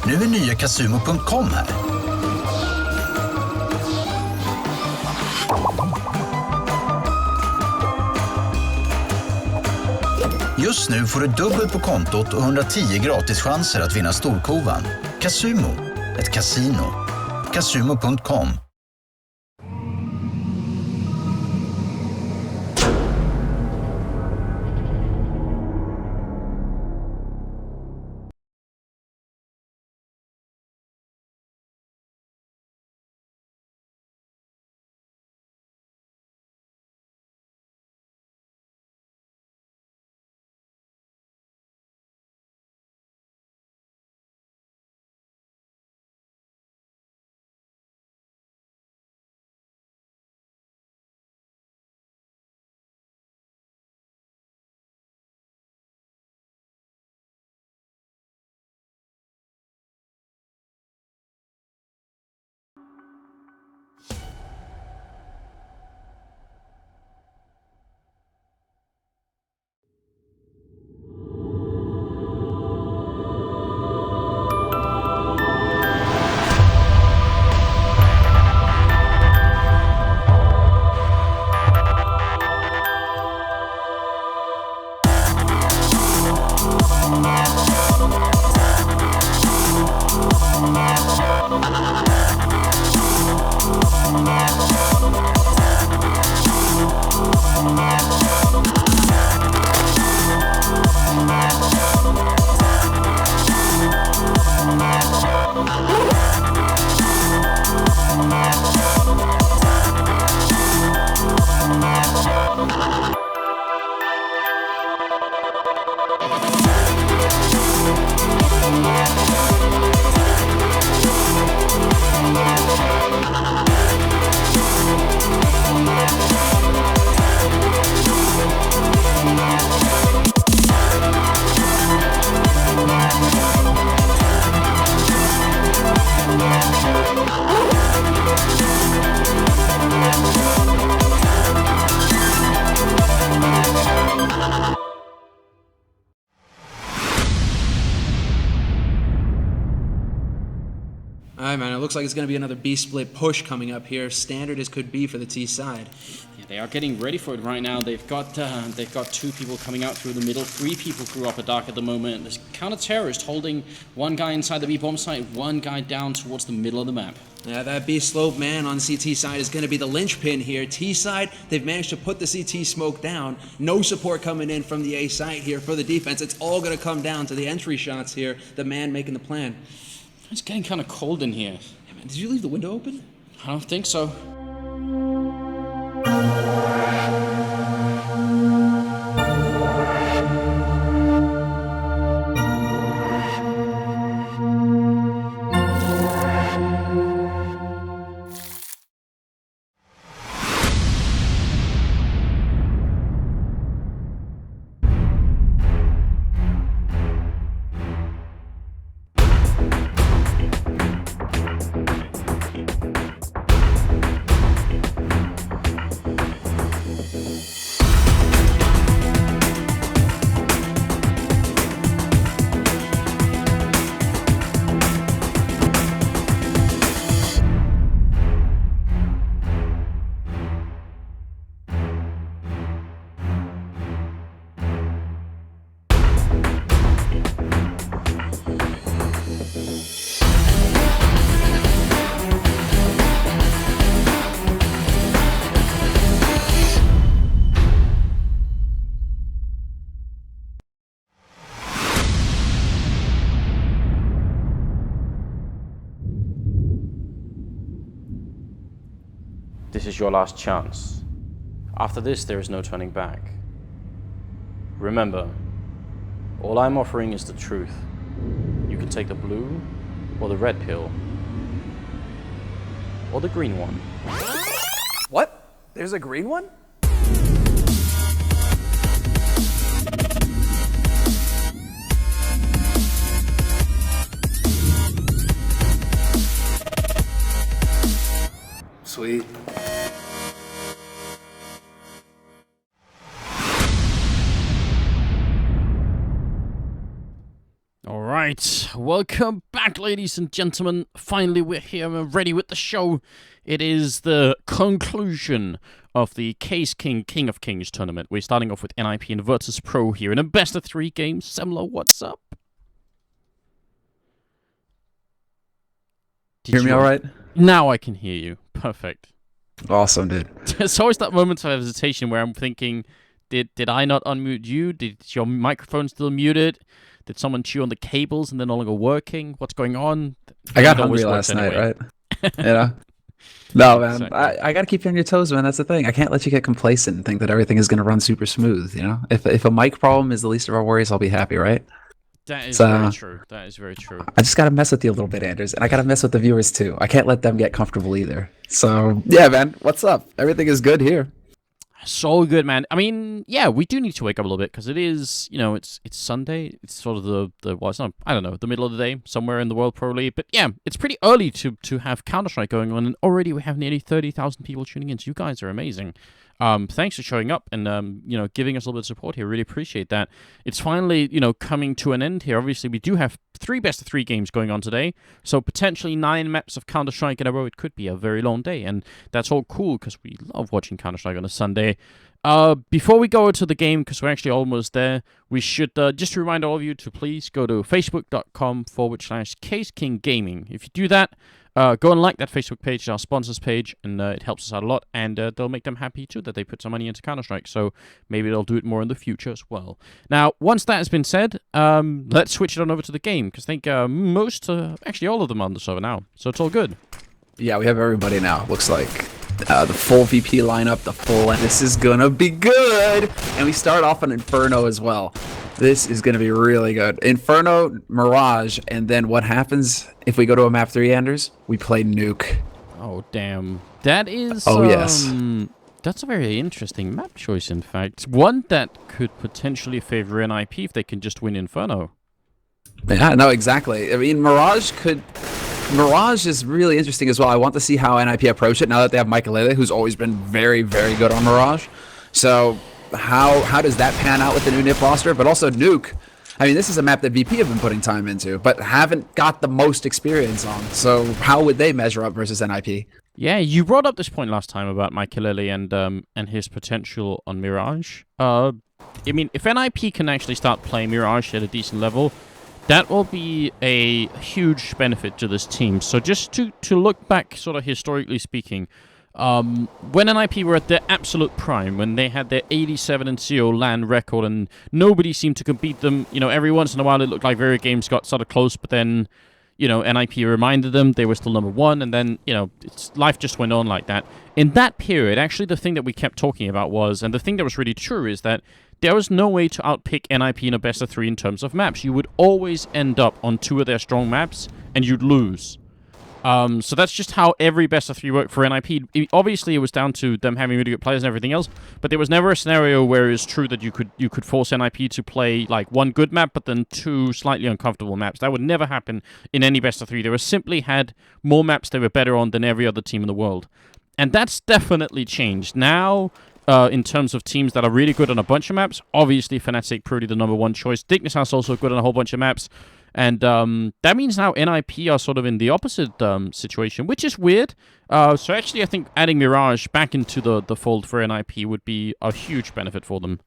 Nu är nya Casumo.com här. Just nu får du dubbelt på kontot och 110 gratis chanser att vinna storkovan. Casumo, ett kasino. Casumo.com. Alright, man, it looks like it's going to be another B-split push coming up here, standard as could be for the T side. Yeah, they are getting ready for it right now. They've got two people coming out through the middle, 3 people through upper dark at the moment. There's counter-terrorist holding one guy inside the B-bomb site, one guy down towards the middle of the map. Yeah, that B-slope man on CT side is going to be the linchpin here. T side, they've managed to put the CT smoke down. No support coming in from the A site here for the defense. It's all going to come down to the entry shots here, the man making the plan. It's getting kind of cold in here. Hey man, did you leave the window open? I don't think so. This is your last chance. After this, there is no turning back. Remember, all I'm offering is the truth. You can take the blue, or the red pill, or the green one. What? There's a green one? Sweet. All right. Alright, welcome back, ladies and gentlemen. Finally, we're here and ready with the show. It is the conclusion of the Caseking King of Kings tournament. We're starting off with NiP and Virtus.Pro here in a best of 3 game. Semler, what's up? Hear me all right? Now I can hear you. Perfect. Awesome, dude. There's always that moment of hesitation where I'm thinking, did I not unmute you? Is your microphone still muted? Did someone chew on the cables and they're no longer working? What's going on? I got hungry last night, right? No, man. Exactly. I got to keep you on your toes, man. That's the thing. I can't let you get complacent and think that everything is going to run super smooth, you know? If a mic problem is the least of our worries, I'll be happy, right? That is very true. That is very true. I just got to mess with you a little bit, Anders, and I got to mess with the viewers, too. I can't let them get comfortable either. So, yeah, man. What's up? Everything is good here. So good, man. I mean, yeah, we do need to wake up a little bit because it is, you know, it's Sunday. It's sort of well, it's not, I don't know, the middle of the day somewhere in the world probably. But yeah, it's pretty early to have Counter-Strike going on, and already we have nearly 30,000 people tuning in. So you guys are amazing. Thanks for showing up and you know, giving us a little bit of support here. Really appreciate that. It's finally, you know, coming to an end here. Obviously, we do have 3 best of 3 games going on today, so potentially 9 maps of Counter-Strike in a row. It could be a very long day, and that's all cool because we love watching Counter-Strike on a Sunday. Before we go to the game, because we're actually almost there, we should just remind all of you to please go to facebook.com/Caseking Gaming. If you do that, go and like that Facebook page, our sponsors page, and it helps us out a lot, and they'll make them happy too that they put some money into Counter-Strike, so maybe they'll do it more in the future as well. Now, once that has been said, let's switch it on over to the game, because I think actually all of them are on the server now, so it's all good. Yeah, we have everybody now, looks like. The full VP lineup, and this is gonna be good. And we start off on Inferno as well. This is gonna be really good. Inferno, Mirage, and then what happens if we go to a map 3, Anders? We play Nuke. Oh, damn. That is... Oh, yes. That's a very interesting map choice, in fact. One that could potentially favor NiP if they can just win Inferno. Yeah, no, exactly. I mean, Mirage is really interesting as well. I want to see how NiP approach it now that they have Michaelele, who's always been very, very good on Mirage. So how does that pan out with the new NiP roster? But also Nuke. I mean, this is a map that VP have been putting time into, but haven't got the most experience on. So how would they measure up versus NiP? Yeah, you brought up this point last time about Michaelele and his potential on Mirage. I mean, if NiP can actually start playing Mirage at a decent level, that will be a huge benefit to this team. So just to look back, sort of historically speaking, when NiP were at their absolute prime, when they had their 87-0 LAN record and nobody seemed to compete them, you know, every once in a while it looked like very games got sort of close, but then, you know, NiP reminded them they were still number 1, and then, you know, life just went on like that. In that period, actually the thing that we kept talking about was, and the thing that was really true, is that there was no way to outpick NiP in a best of 3 in terms of maps. You would always end up on 2 of their strong maps, and you'd lose. So that's just how every best of 3 worked for NiP. Obviously, it was down to them having really good players and everything else, but there was never a scenario where it's true that you could force NiP to play like 1 good map, but then 2 slightly uncomfortable maps. That would never happen in any best of 3. They were simply had more maps they were better on than every other team in the world. And that's definitely changed. Now, in terms of teams that are really good on a bunch of maps, obviously Fnatic probably the number 1 choice. Dignitas is also good on a whole bunch of maps. And that means now NiP are sort of in the opposite situation, which is weird. So actually, I think adding Mirage back into the fold for NiP would be a huge benefit for them.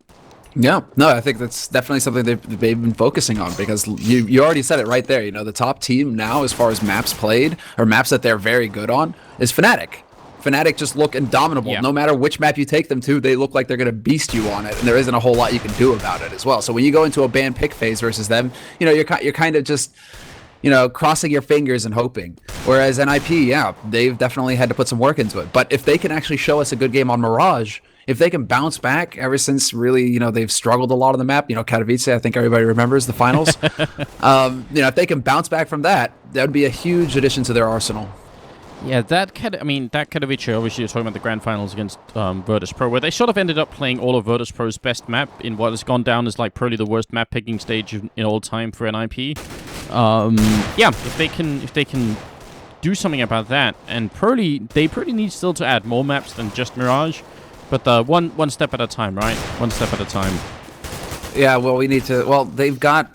Yeah, no, I think that's definitely something they've been focusing on, because you already said it right there. You know, the top team now, as far as maps played, or maps that they're very good on, is Fnatic. Fnatic just look indomitable. Yeah. No matter which map you take them to, they look like they're going to beast you on it, and there isn't a whole lot you can do about it as well. So when you go into a ban pick phase versus them, you know, you're kind of just, you know, crossing your fingers and hoping. Whereas NiP, yeah, they've definitely had to put some work into it. But if they can actually show us a good game on Mirage, if they can bounce back ever since really, you know, they've struggled a lot on the map, you know, Katowice, I think everybody remembers the finals. You know, if they can bounce back from that, that would be a huge addition to their arsenal. Yeah, that Katowice, obviously you're talking about the grand finals against Virtus.Pro, where they sort of ended up playing all of Virtus.Pro's best map in what has gone down as like probably the worst map picking stage in all time for NiP. Yeah, if they can do something about that, and they probably need still to add more maps than just Mirage, but one step at a time, right? One step at a time. Yeah, well, we need to. Well, they've got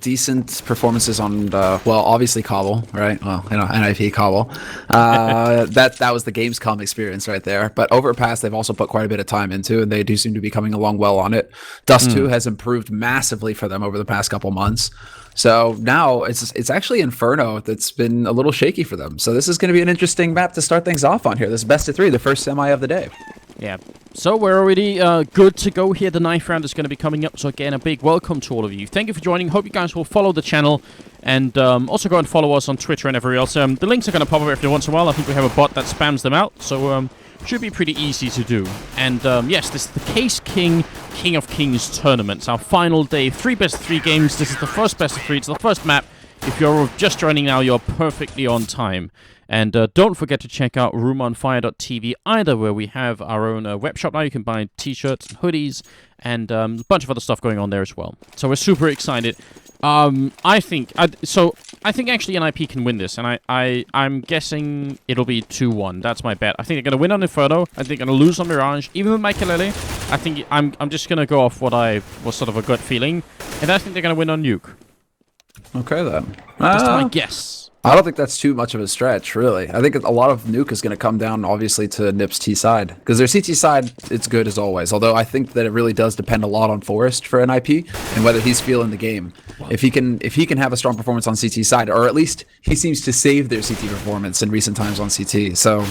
decent performances on, well, obviously Cobble, right? Well, NiP Cobble. That was the Gamescom experience right there. But Overpass, they've also put quite a bit of time into, and they do seem to be coming along well on it. Dust 2 has improved massively for them over the past couple months. So now it's actually Inferno that's been a little shaky for them. So this is going to be an interesting map to start things off on here. This is best of 3, the first semi of the day. Yeah. So we're already good to go here. The 9th round is going to be coming up. So again, a big welcome to all of you. Thank you for joining. Hope you guys will follow the channel. And also go and follow us on Twitter and everywhere else. The links are going to pop up every once in a while. I think we have a bot that spams them out. So should be pretty easy to do. And yes, this is the Caseking King of Kings tournament. It's our final day. 3 best of 3 games. This is the first best of 3. It's the first map. If you're just joining now, you're perfectly on time. And don't forget to check out roomonfire.tv either, where we have our own web shop now. You can buy t-shirts and hoodies and a bunch of other stuff going on there as well. So we're super excited. I think actually NiP can win this, and I'm guessing it'll be 2-1. That's my bet. I think they're gonna win on Inferno. I think they're gonna lose on Mirage. Even with Mikelele, I think I'm just gonna go off what I was sort of a gut feeling, and I think they're gonna win on Nuke. Okay then. That's my guess. I don't think that's too much of a stretch, really. I think a lot of Nuke is going to come down, obviously, to NiP's T side. Because their CT side, it's good as always. Although I think that it really does depend a lot on Forrest for NiP and whether he's feeling the game. If he can have a strong performance on CT side, or at least he seems to save their CT performance in recent times on CT. So,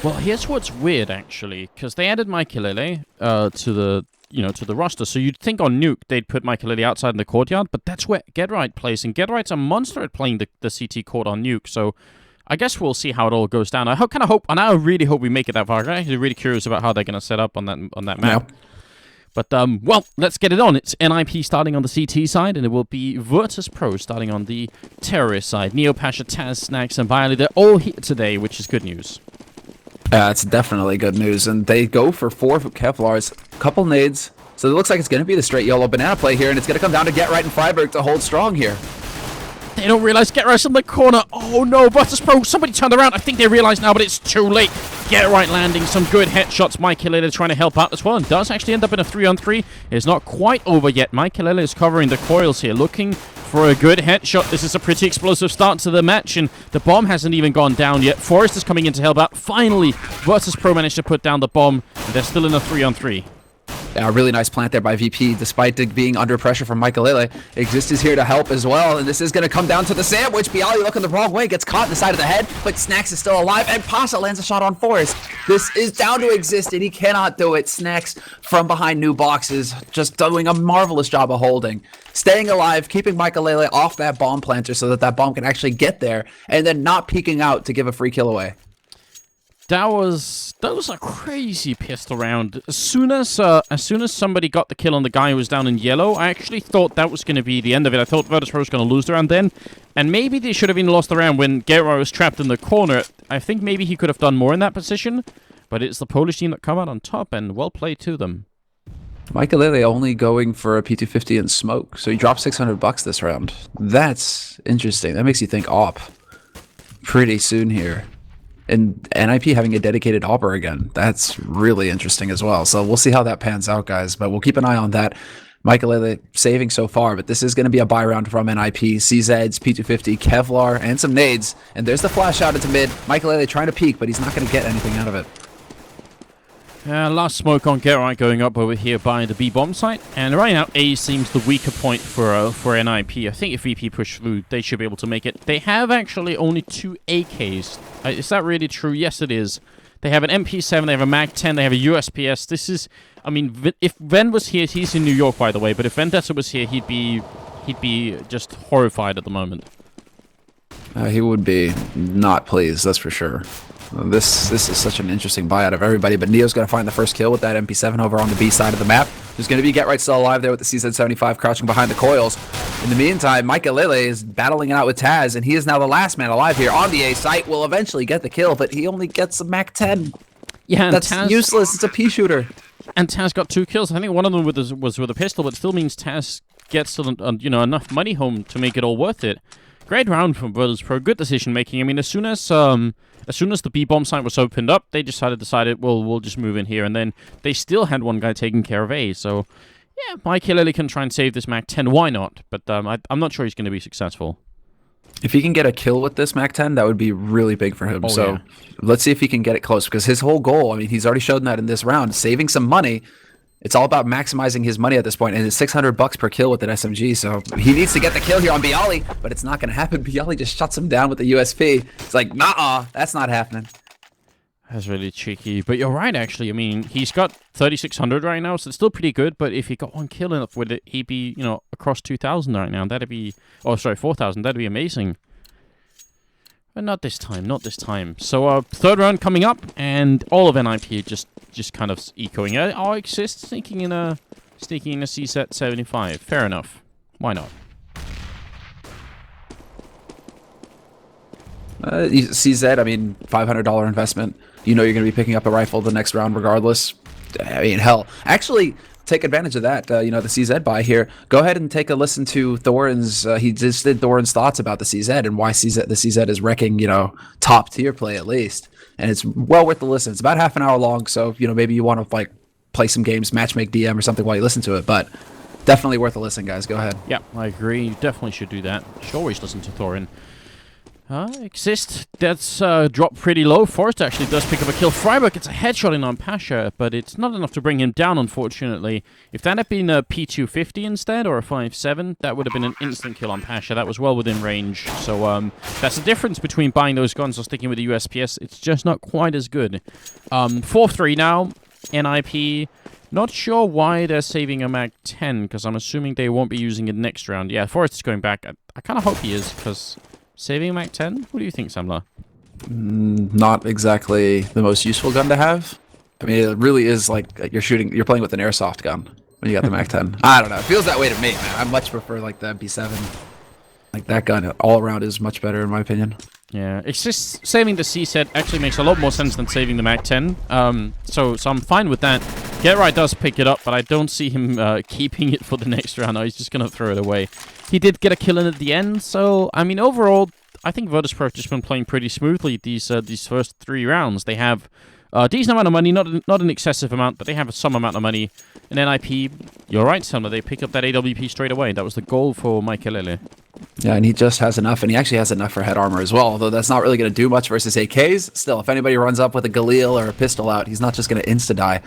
well, here's what's weird actually, because they added Mikelele to the roster. So you'd think on Nuke they'd put Mikelele outside in the courtyard, but that's where GetRight plays, and GetRight's a monster at playing the CT court on Nuke. So I guess we'll see how it all goes down. I hope, and I really hope we make it that far. I'm actually really curious about how they're going to set up on that map. Yeah. But, well, let's get it on. It's NiP starting on the CT side, and it will be Virtus.Pro starting on the terrorist side. Neo, Pasha, Taz, Snacks, and Viley, they're all here today, which is good news. It's definitely good news, and they go for 4 Kevlars, couple nades, so it looks like it's going to be the straight yellow banana play here, and it's going to come down to GetRight and Freiburg to hold strong here. They don't realize GetRight's in the corner. Oh no, Virtus.Pro, somebody turned around. I think they realize now, but it's too late. GetRight landing some good headshots. Mikelele trying to help out as well, and does actually end up in a 3-on-3. It's not quite over yet. Mikelele is covering the coils here, looking for a good headshot. This is a pretty explosive start to the match, and the bomb hasn't even gone down yet. Forrest is coming in to help out. Finally, Virtus.Pro managed to put down the bomb, and they're still in a 3-on-3. Yeah, a really nice plant there by VP, despite being under pressure from Mikelele. Exist is here to help as well, and this is going to come down to the sandwich. Bialy looking the wrong way, gets caught in the side of the head, but Snacks is still alive, and Pasha lands a shot on Forrest. This is down to Exist, and he cannot do it. Snacks from behind new boxes, just doing a marvelous job of holding. Staying alive, keeping Mikelele off that bomb planter so that bomb can actually get there, and then not peeking out to give a free kill away. That was a crazy pistol round. As soon as somebody got the kill on the guy who was down in yellow, I actually thought that was going to be the end of it. I thought Virtus.Pro was going to lose the round then, and maybe they should have even lost the round when GetRight was trapped in the corner. I think maybe he could have done more in that position, but it's the Polish team that come out on top, and well played to them. Mikelele only going for a P250 and smoke, so he dropped $600 this round. That's interesting. That makes you think op pretty soon here. And NiP having a dedicated AWPer again. That's really interesting as well. So we'll see how that pans out, guys. But we'll keep an eye on that. Mikelele saving so far, but this is going to be a buy round from NiP. CZs, P250, Kevlar, and some nades. And there's the flash out into mid. Mikelele trying to peek, but he's not going to get anything out of it. Last smoke on GetRight going up over here by the B bomb site, and right now A seems the weaker point for NiP. I think if VP push through, they should be able to make it. They have actually only 2 AKs. Is that really true? Yes, it is. They have an MP7, they have a Mag-10, they have a USPS. This is, I mean, if Ven was here, he's in New York, by the way, but if Vendetta was here, he'd be just horrified at the moment. He would be not pleased, that's for sure. This is such an interesting buy out of everybody, but Neo's going to find the first kill with that MP7 over on the B side of the map. There's going to be GetRight still alive there with the CZ75 crouching behind the coils. In the meantime, Mikelele is battling it out with Taz, and he is now the last man alive here on the A site. Will eventually get the kill, but he only gets a Mac-10. Yeah, and that's useless. It's a P shooter. And Taz got 2 kills. I think one of them was with a pistol, but still means Taz gets enough money home to make it all worth it. Great round from Virtus.Pro. Good decision making. I mean, as soon as the B bomb site was opened up, they decided, well, we'll just move in here, and then they still had one guy taking care of A. So, yeah, Michael can try and save this Mac 10. Why not? But I'm not sure he's going to be successful. If he can get a kill with this Mac 10, that would be really big for him. So let's see if he can get it close, because his whole goal, I mean, he's already shown that in this round, saving some money. It's all about maximizing his money at this point, and it's $600 per kill with an SMG, so he needs to get the kill here on Bialy, but it's not going to happen. Bialy just shuts him down with the USP. It's like, nah, that's not happening. That's really cheeky, but you're right, actually. I mean, he's got 3,600 right now, so it's still pretty good, but if he got one kill enough with it, he'd be, you know, across 2,000 right now. That'd be, oh, sorry, 4,000. That'd be amazing. But not this time, not this time. So, third round coming up, and all of NiP just kind of echoing. Oh, Exist sneaking in a CZ 75. Fair enough. Why not? CZ, I mean, $500 investment. You know you're going to be picking up a rifle the next round regardless. I mean, hell. Actually, take advantage of that, you know, the CZ buy here. Go ahead and take a listen to Thorin's, he just did Thorin's thoughts about the CZ and why the CZ is wrecking, you know, top tier play at least. And it's well worth the listen. It's about half an hour long, so, you know, maybe you want to, like, play some games, matchmake DM or something while you listen to it, but definitely worth a listen, guys. Go ahead. Yeah, I agree. You definitely should do that. You should always listen to Thorin. Exist, that's dropped pretty low. Forrest actually does pick up a kill. Freiburg gets a headshot in on Pasha, but it's not enough to bring him down, unfortunately. If that had been a P250 instead, or a 5.7, that would have been an instant kill on Pasha. That was well within range. So that's the difference between buying those guns or sticking with the USPS. It's just not quite as good. 4-3 now, NiP. Not sure why they're saving a Mag 10, because I'm assuming they won't be using it next round. Yeah, Forrest is going back. I kind of hope he is, because... saving a Mac 10? What do you think, Samla? Not exactly the most useful gun to have. I mean, it really is like you're playing with an airsoft gun when you got the Mac 10. I don't know. It feels that way to me, man. I much prefer like the MP7. Like that gun all around is much better in my opinion. Yeah, it's just saving the C set actually makes a lot more sense than saving the Mac 10. So I'm fine with that. Get Right does pick it up, but I don't see him keeping it for the next round. No, he's just going to throw it away. He did get a kill in at the end, so, I mean, overall, I think Virtus.Pro have just been playing pretty smoothly these first 3 rounds. They have a decent amount of money, not an excessive amount, but they have some amount of money. And NiP, you're right, Selma, they pick up that AWP straight away. That was the goal for Michael. Yeah, and he just has enough, and he actually has enough for head armor as well, although that's not really going to do much versus AKs. Still, if anybody runs up with a Galil or a pistol out, he's not just going to insta-die.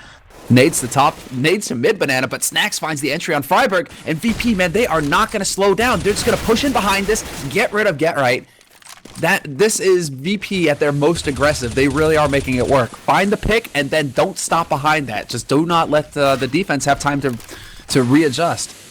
Nades the top, nades to mid banana, but Snacks finds the entry on Freiburg, and VP, man, they are not going to slow down. They're just going to push in behind this, get rid of Get Right. This is VP at their most aggressive. They really are making it work. Find the pick, and then don't stop behind that. Just do not let the defense have time to readjust.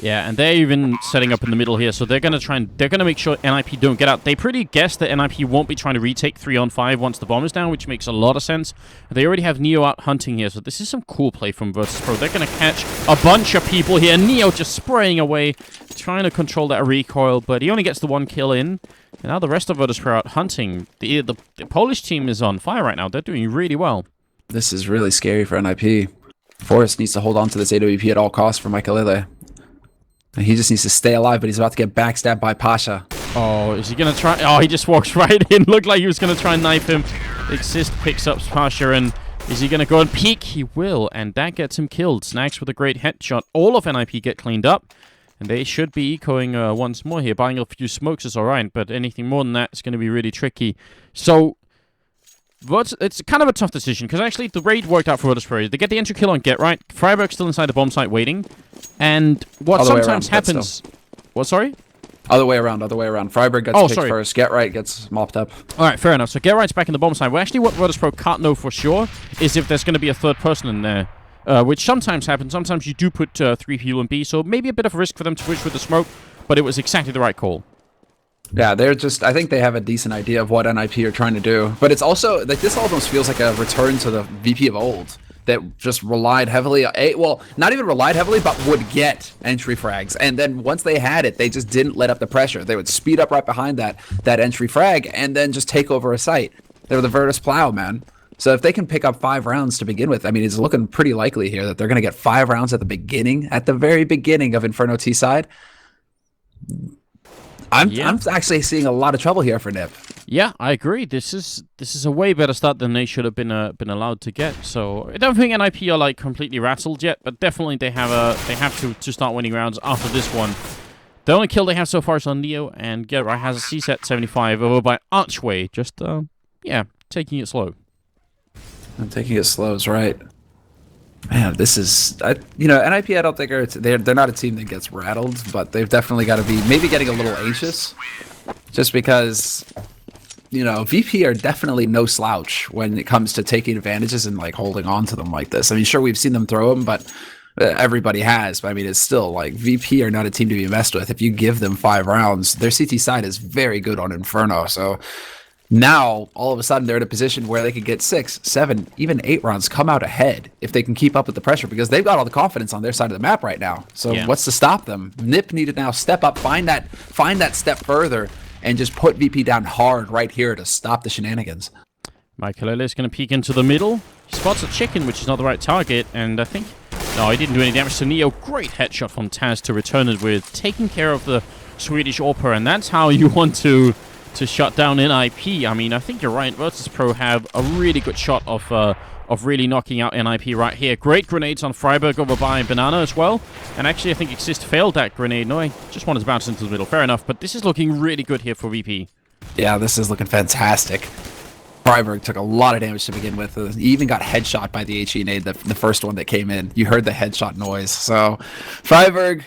Yeah, and they're even setting up in the middle here, so they're gonna make sure NiP don't get out. They pretty guess that NiP won't be trying to retake 3-on-5 once the bomb is down, which makes a lot of sense. They already have Neo out hunting here, so this is some cool play from Virtus.Pro. They're gonna catch a bunch of people here. Neo just spraying away, trying to control that recoil, but he only gets the 1 kill in. And now the rest of Virtus.Pro out hunting. The Polish team is on fire right now. They're doing really well. This is really scary for NiP. Forrest needs to hold on to this AWP at all costs for Michael. And he just needs to stay alive, but he's about to get backstabbed by Pasha. Oh, is he going to try? Oh, he just walks right in. Looked like he was going to try and knife him. Exist picks up Pasha, and is he going to go and peek? He will, and that gets him killed. Snacks with a great headshot. All of NiP get cleaned up, and they should be ecoing once more here. Buying a few smokes is all right, but anything more than that is going to be really tricky. So... it's kind of a tough decision, because actually the raid worked out for Virtus.Pro. They get the entry kill on Get Right. Freiburg's still inside the bomb site waiting. And what sometimes happens... What, sorry? Other way around. Freiburg gets picked first. Get Right gets mopped up. Alright, fair enough. So Get Right's back in the bomb site. Well, actually what Virtus.Pro can't know for sure is if there's going to be a third person in there. Which sometimes happens. Sometimes you do put 3 people in B, so maybe a bit of a risk for them to push with the smoke, but it was exactly the right call. Yeah, I think they have a decent idea of what NiP are trying to do. But it's also, like, this almost feels like a return to the VP of old that just relied heavily, well, not even relied heavily, but would get entry frags. And then once they had it, they just didn't let up the pressure. They would speed up right behind that entry frag and then just take over a site. They were the Virtus Plow, man. So if they can pick up 5 rounds to begin with, I mean, it's looking pretty likely here that they're going to get 5 rounds at the very beginning of Inferno T side. I'm actually seeing a lot of trouble here for NiP. Yeah, I agree. This is a way better start than they should have been allowed to get. So I don't think NiP are like completely rattled yet, but definitely they have to start winning rounds after this one. The only kill they have so far is on Neo, and Get-Right has a C-set 75 over by Archway. Just yeah, taking it slow. I'm taking it slow is right. Man, this is, NiP, I don't think they're not a team that gets rattled, but they've definitely got to be maybe getting a little anxious, just because, VP are definitely no slouch when it comes to taking advantages and like holding on to them like this. I mean, sure, we've seen them throw them, but everybody has. But I mean, it's still like VP are not a team to be messed with. If you give them 5 rounds, their CT side is very good on Inferno, so. Now, all of a sudden, they're in a position where they could get 6, 7, even 8 rounds, come out ahead if they can keep up with the pressure, because they've got all the confidence on their side of the map right now. So what's to stop them? NiP need to now step up, find that step further, and just put VP down hard right here to stop the shenanigans. Michael is going to peek into the middle. He spots a chicken, which is not the right target, and I think... No, he didn't do any damage to Neo. Great headshot from Taz to return it with, taking care of the Swedish AWPer, and that's how you want to shut down NiP. I mean, I think you're right. Virtus.Pro have a really good shot of really knocking out NiP right here. Great grenades on Freiburg over by Banana as well. And actually, I think Exist failed that grenade. No, I just wanted to bounce into the middle. Fair enough. But this is looking really good here for VP. Yeah, this is looking fantastic. Freiburg took a lot of damage to begin with. He even got headshot by the HE nade, the first one that came in. You heard the headshot noise. So, Freiburg...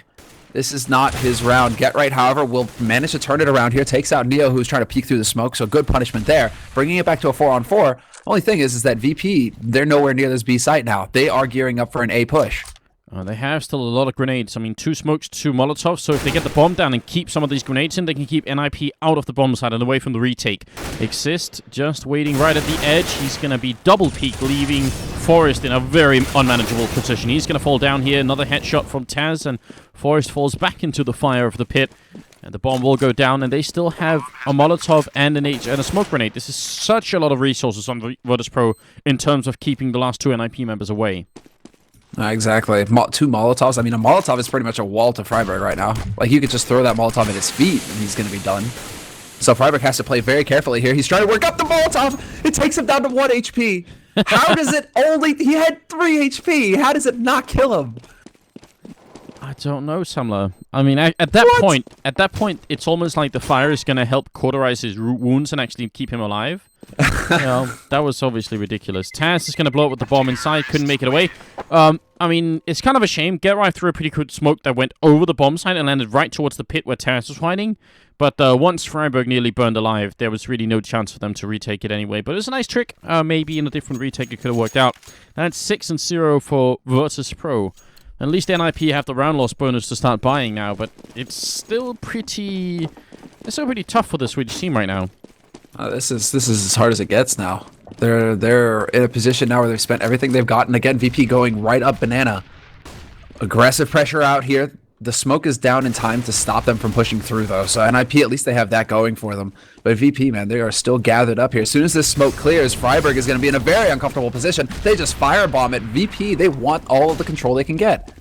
This is not his round. Get-Right, however, will manage to turn it around here. Takes out Neo, who's trying to peek through the smoke, so good punishment there. Bringing it back to a 4-on-4. Only thing is that VP, they're nowhere near this B site now. They are gearing up for an A push. They have still a lot of grenades. I mean, 2 smokes, 2 Molotovs. So if they get the bomb down and keep some of these grenades in, they can keep NiP out of the bomb side and away from the retake. Exist just waiting right at the edge. He's going to be double peak, leaving Forest in a very unmanageable position. He's going to fall down here. Another headshot from Taz, and Forest falls back into the fire of the pit. And the bomb will go down, and they still have a Molotov and a smoke grenade. This is such a lot of resources on Virtus.Pro in terms of keeping the last 2 NiP members away. Exactly. 2 Molotovs. I mean, a Molotov is pretty much a wall to Freiburg right now. Like, you could just throw that Molotov at his feet, and he's going to be done. So Freiburg has to play very carefully here. He's trying to work up the Molotov. It takes him down to 1 HP. How does it only... He had 3 HP. How does it not kill him? I don't know, Samler. I mean, at that point, it's almost like the fire is going to help cauterize his wounds and actually keep him alive. That was obviously ridiculous. Taz is going to blow up with the bomb inside. Couldn't make it away. I mean, it's kind of a shame. Get-Right threw a pretty good smoke that went over the bomb site and landed right towards the pit where Taz was hiding. But once Freiburg nearly burned alive, there was really no chance for them to retake it anyway. But it was a nice trick. Maybe in a different retake it could have worked out. That's 6-0 for Virtus.Pro. At least NiP have the round loss bonus to start buying now, but it's still pretty tough for the Swedish team right now. This is as hard as it gets now. They're in a position now where they've spent everything they've got, and again, VP going right up Banana. Aggressive pressure out here. The smoke is down in time to stop them from pushing through, though. So NiP, at least they have that going for them. But VP, man, they are still gathered up here. As soon as this smoke clears, Freiburg is going to be in a very uncomfortable position. They just firebomb it. VP, they want all of the control they can get.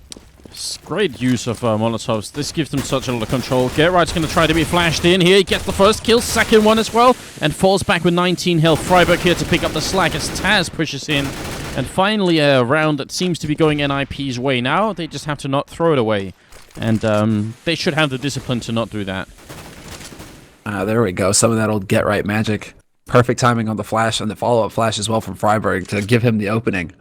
It's great use of Molotovs. This gives them such a lot of control. Get-Right's going to try to be flashed in here. He gets the first kill, second one as well, and falls back with 19 health. Freiburg here to pick up the slack as Taz pushes in. And finally, a round that seems to be going NiP's way now. They just have to not throw it away. And they should have the discipline to not do that. There we go. Some of that old Get-Right magic. Perfect timing on the flash and the follow-up flash as well from Freiburg to give him the opening.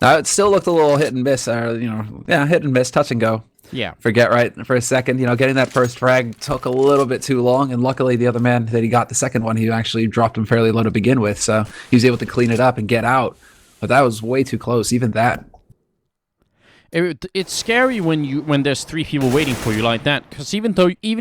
Now, it still looked a little hit and miss, hit and miss, touch and go. Yeah. For Get-Right for a second. Getting that first frag took a little bit too long, and luckily the other man that he got the second one, he actually dropped him fairly low to begin with, so he was able to clean it up and get out. But that was way too close, even that. It's scary when there's 3 people waiting for you like that, because even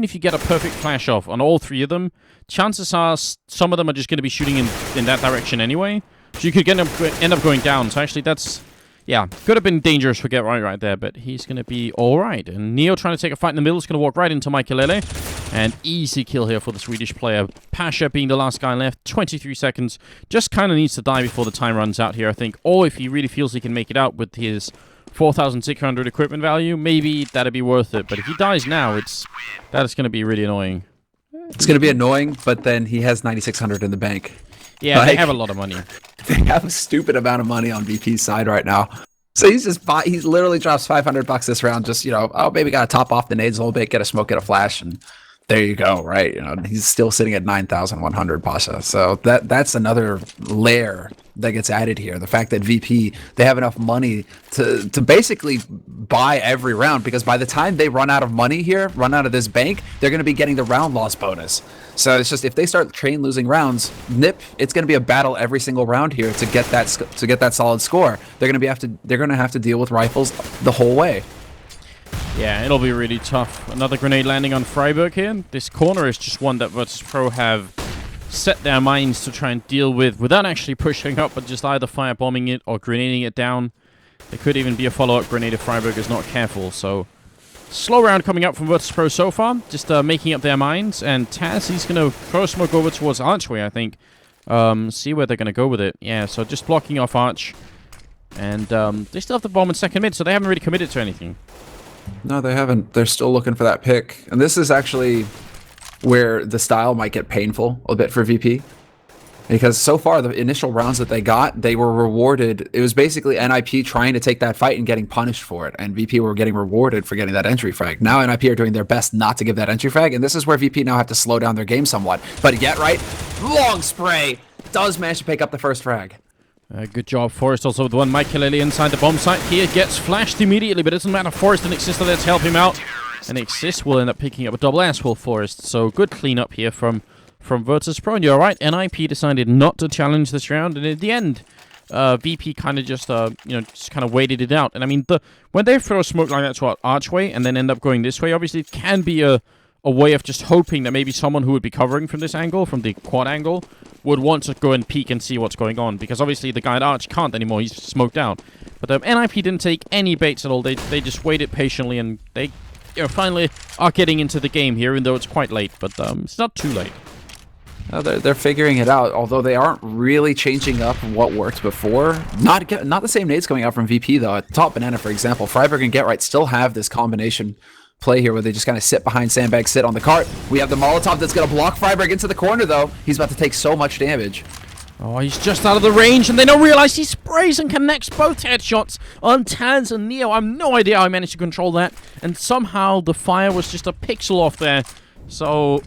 if you get a perfect flash off on all 3 of them, chances are some of them are just going to be shooting in that direction anyway. So you could end up going down. So actually could have been dangerous for Get-Right right there, but he's going to be all right. And Neo trying to take a fight in the middle is going to walk right into Michaelele. And easy kill here for the Swedish player. Pasha being the last guy left, 23 seconds. Just kind of needs to die before the time runs out here, I think. Or if he really feels he can make it out with his 4,600 equipment value, maybe that'd be worth it. But if he dies now, that is going to be really annoying. It's going to be annoying, but then he has 9,600 in the bank. Yeah, they have a lot of money. They have a stupid amount of money on VP's side right now. So he's literally drops $500 this round. Just, maybe got to top off the nades a little bit, get a smoke, get a flash, and there you go, right? He's still sitting at 9,100 Pasha. So that's another layer that gets added here. The fact that VP, they have enough money to basically buy every round, because by the time they run out of money here, run out of this bank, they're going to be getting the round loss bonus. So it's just, if they start train losing rounds, NiP, it's going to be a battle every single round here to get that solid score. They're going to have to deal with rifles the whole way. Yeah, it'll be really tough. Another grenade landing on Freiburg here. This corner is just one that Virtus.Pro have set their minds to try and deal with without actually pushing up, but just either firebombing it or grenading it down. There could even be a follow-up grenade if Freiburg is not careful, so... Slow round coming up from Virtus.Pro so far, just making up their minds, and Taz, he's going to throw smoke over towards Archway, I think. See where they're going to go with it. Yeah, so just blocking off Arch, and they still have the bomb in second mid, so they haven't really committed to anything. No, they haven't. They're still looking for that pick, and this is actually where the style might get painful a bit for VP. Because so far, the initial rounds that they got, they were rewarded. It was basically NiP trying to take that fight and getting punished for it. And VP were getting rewarded for getting that entry frag. Now NiP are doing their best not to give that entry frag. And this is where VP now have to slow down their game somewhat. But yet, right, long spray does manage to pick up the first frag. Good job, Forrest. Also with one Michael inside the bomb site here. Gets flashed immediately, but it doesn't matter. Forrest and Exist are there to help him out. And Exist will end up picking up a double S will Forrest. So good cleanup here from Virtus.Pro, and you're right, NiP decided not to challenge this round, and in the end, VP kind of just, just kind of waited it out. And I mean, when they throw smoke like that to Archway and then end up going this way, obviously it can be a way of just hoping that maybe someone who would be covering from this angle, from the quad angle, would want to go and peek and see what's going on, because obviously the guy at Arch can't anymore, he's smoked out. But NiP didn't take any baits at all, they just waited patiently, and they finally are getting into the game here, even though it's quite late, but it's not too late. They're figuring it out, although they aren't really changing up what worked before. Not the same nades coming out from VP, though. At top banana, for example, Freiburg and Get Right still have this combination play here where they just kind of sit behind sandbag, sit on the cart. We have the Molotov that's going to block Freiburg into the corner, though. He's about to take so much damage. Oh, he's just out of the range, and they don't realize he sprays and connects both headshots on Taz and Neo. I have no idea how I managed to control that, and somehow the fire was just a pixel off there. So...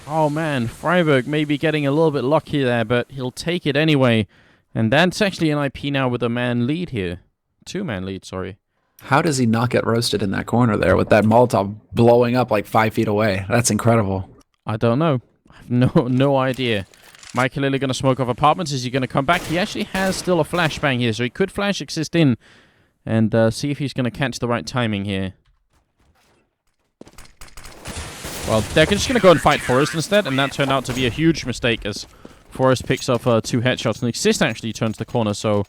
oh man, Freiburg may be getting a little bit lucky there, but he'll take it anyway. And that's actually NiP now with a man lead here. Two-man lead, sorry. How does he not get roasted in that corner there with that Molotov blowing up like 5 feet away? That's incredible. I don't know. I have no idea. Michael Lily going to smoke off apartments. Is he going to come back? He actually has still a flashbang here, so he could flash Exist in and see if he's going to catch the right timing here. Well, they're just going to go and fight Forrest instead, and that turned out to be a huge mistake as Forrest picks up 2 headshots, and Exist actually turns the corner, so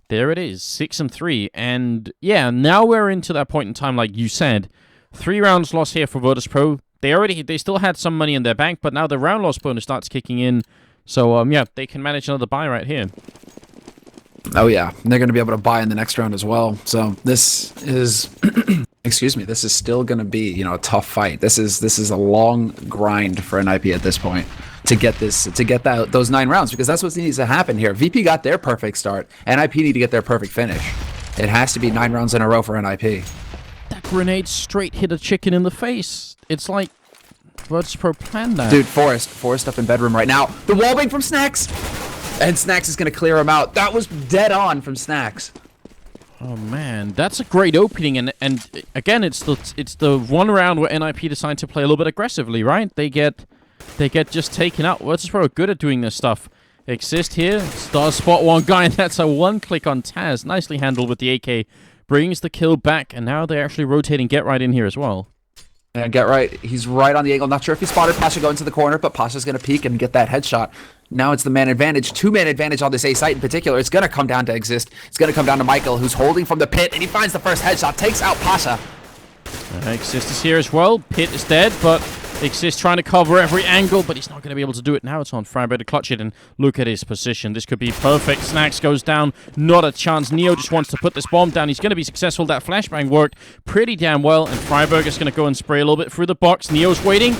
there it is, 6-3. And yeah, now we're into that point in time, like you said. 3 rounds lost here for Virtus.Pro. They still had some money in their bank, but now the round loss bonus starts kicking in, so yeah, they can manage another buy right here. Oh yeah, and they're going to be able to buy in the next round as well, so this is... excuse me, this is still going to be, a tough fight. This is a long grind for NiP at this point to get those 9 rounds, because that's what needs to happen here. VP got their perfect start, NiP need to get their perfect finish. It has to be 9 rounds in a row for NiP. That grenade straight hit a chicken in the face. It's like Virtus.Pro planned that. Dude, Forrest up in bedroom right now. The wallbang from Snacks, and Snacks is going to clear him out. That was dead on from Snacks. Oh man, that's a great opening, and again, it's the one round where NiP decide to play a little bit aggressively, right? They get just taken out. Virtus.Pro are good at doing this stuff. Exist here, does spot one guy, and that's a 1-click on Taz. Nicely handled with the AK, brings the kill back, and now they're actually rotating Get Right in here as well. And Get Right, he's right on the angle. Not sure if he spotted Pasha go into the corner, but Pasha's going to peek and get that headshot. Now it's the man advantage, 2-man advantage on this A site in particular. It's going to come down to Exist. It's going to come down to Michael, who's holding from the pit, and he finds the first headshot, takes out Pasha. Exist is here as well. Pit is dead, but Exist trying to cover every angle, but he's not going to be able to do it. Now it's on Freiburg to clutch it, and look at his position. This could be perfect. Snacks goes down. Not a chance. Neo just wants to put this bomb down. He's going to be successful. That flashbang worked pretty damn well, and Freiburg is going to go and spray a little bit through the box. Neo's waiting.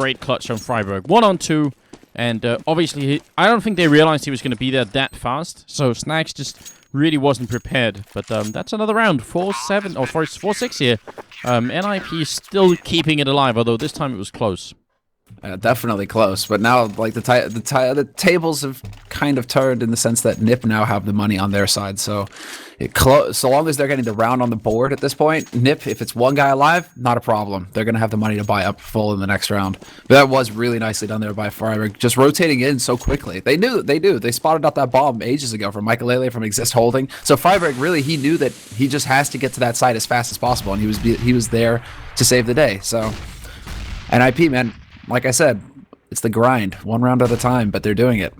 great clutch from Freiburg. 1-on-2, and obviously, I don't think they realized he was going to be there that fast, so Snags just really wasn't prepared. But that's another round. 4-7, or 4-6 here. NiP still keeping it alive, although this time it was close. Definitely close, but now like the tables have kind of turned in the sense that NiP now have the money on their side. So, so long as they're getting the round on the board at this point, NiP, if it's one guy alive, not a problem. They're gonna have the money to buy up full in the next round. But that was really nicely done there by Freiburg, just rotating in so quickly. They knew they spotted out that bomb ages ago from Michael from Exist Holding. So Freiburg really he knew that he just has to get to that site as fast as possible, and he was there to save the day. So, NiP, man. Like I said, it's the grind, one round at a time, but they're doing it.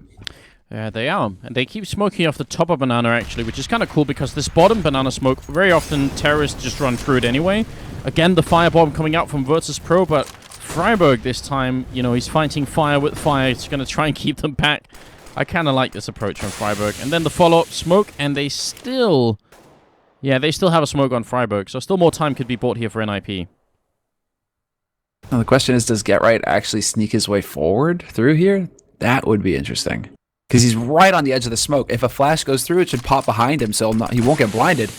Yeah, they are. And they keep smoking off the top of Banana, actually, which is kind of cool because this bottom Banana smoke, very often terrorists just run through it anyway. Again, the firebomb coming out from Virtus.Pro, but Freiburg this time, you know, he's fighting fire with fire. He's going to try and keep them back. I kind of like this approach from Freiburg. And then the follow-up smoke, and they still... Yeah, they still have a smoke on Freiburg, so still more time could be bought here for NiP. Now the question is, does Get Right actually sneak his way forward through here? That would be interesting. Because he's right on the edge of the smoke. If a flash goes through, it should pop behind him, so he won't get blinded.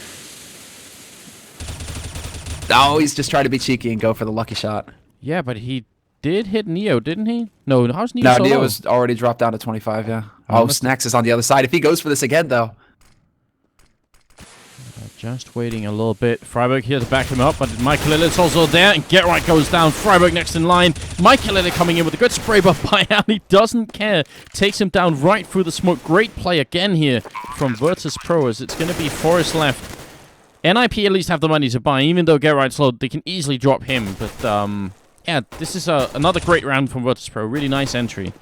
Oh, he's just trying to be cheeky and go for the lucky shot. Yeah, but he did hit Neo, didn't he? No, how's Neo No, so Neo low? was already dropped down to 25, yeah. Oh, Snax is on the other side. If he goes for this again, though. Just waiting a little bit. Freiburg here to back him up, but Michael Lillet's also there, and Get Right goes down. Freiburg next in line. Michael Lillet coming in with a good spray buff by Ali. Doesn't care. Takes him down right through the smoke. Great play again here from Virtus.Pro, as it's going to be Forest left. NiP at least have the money to buy, even though Get Right's low, they can easily drop him. But, yeah, this is another great round from Virtus.Pro. Really nice entry.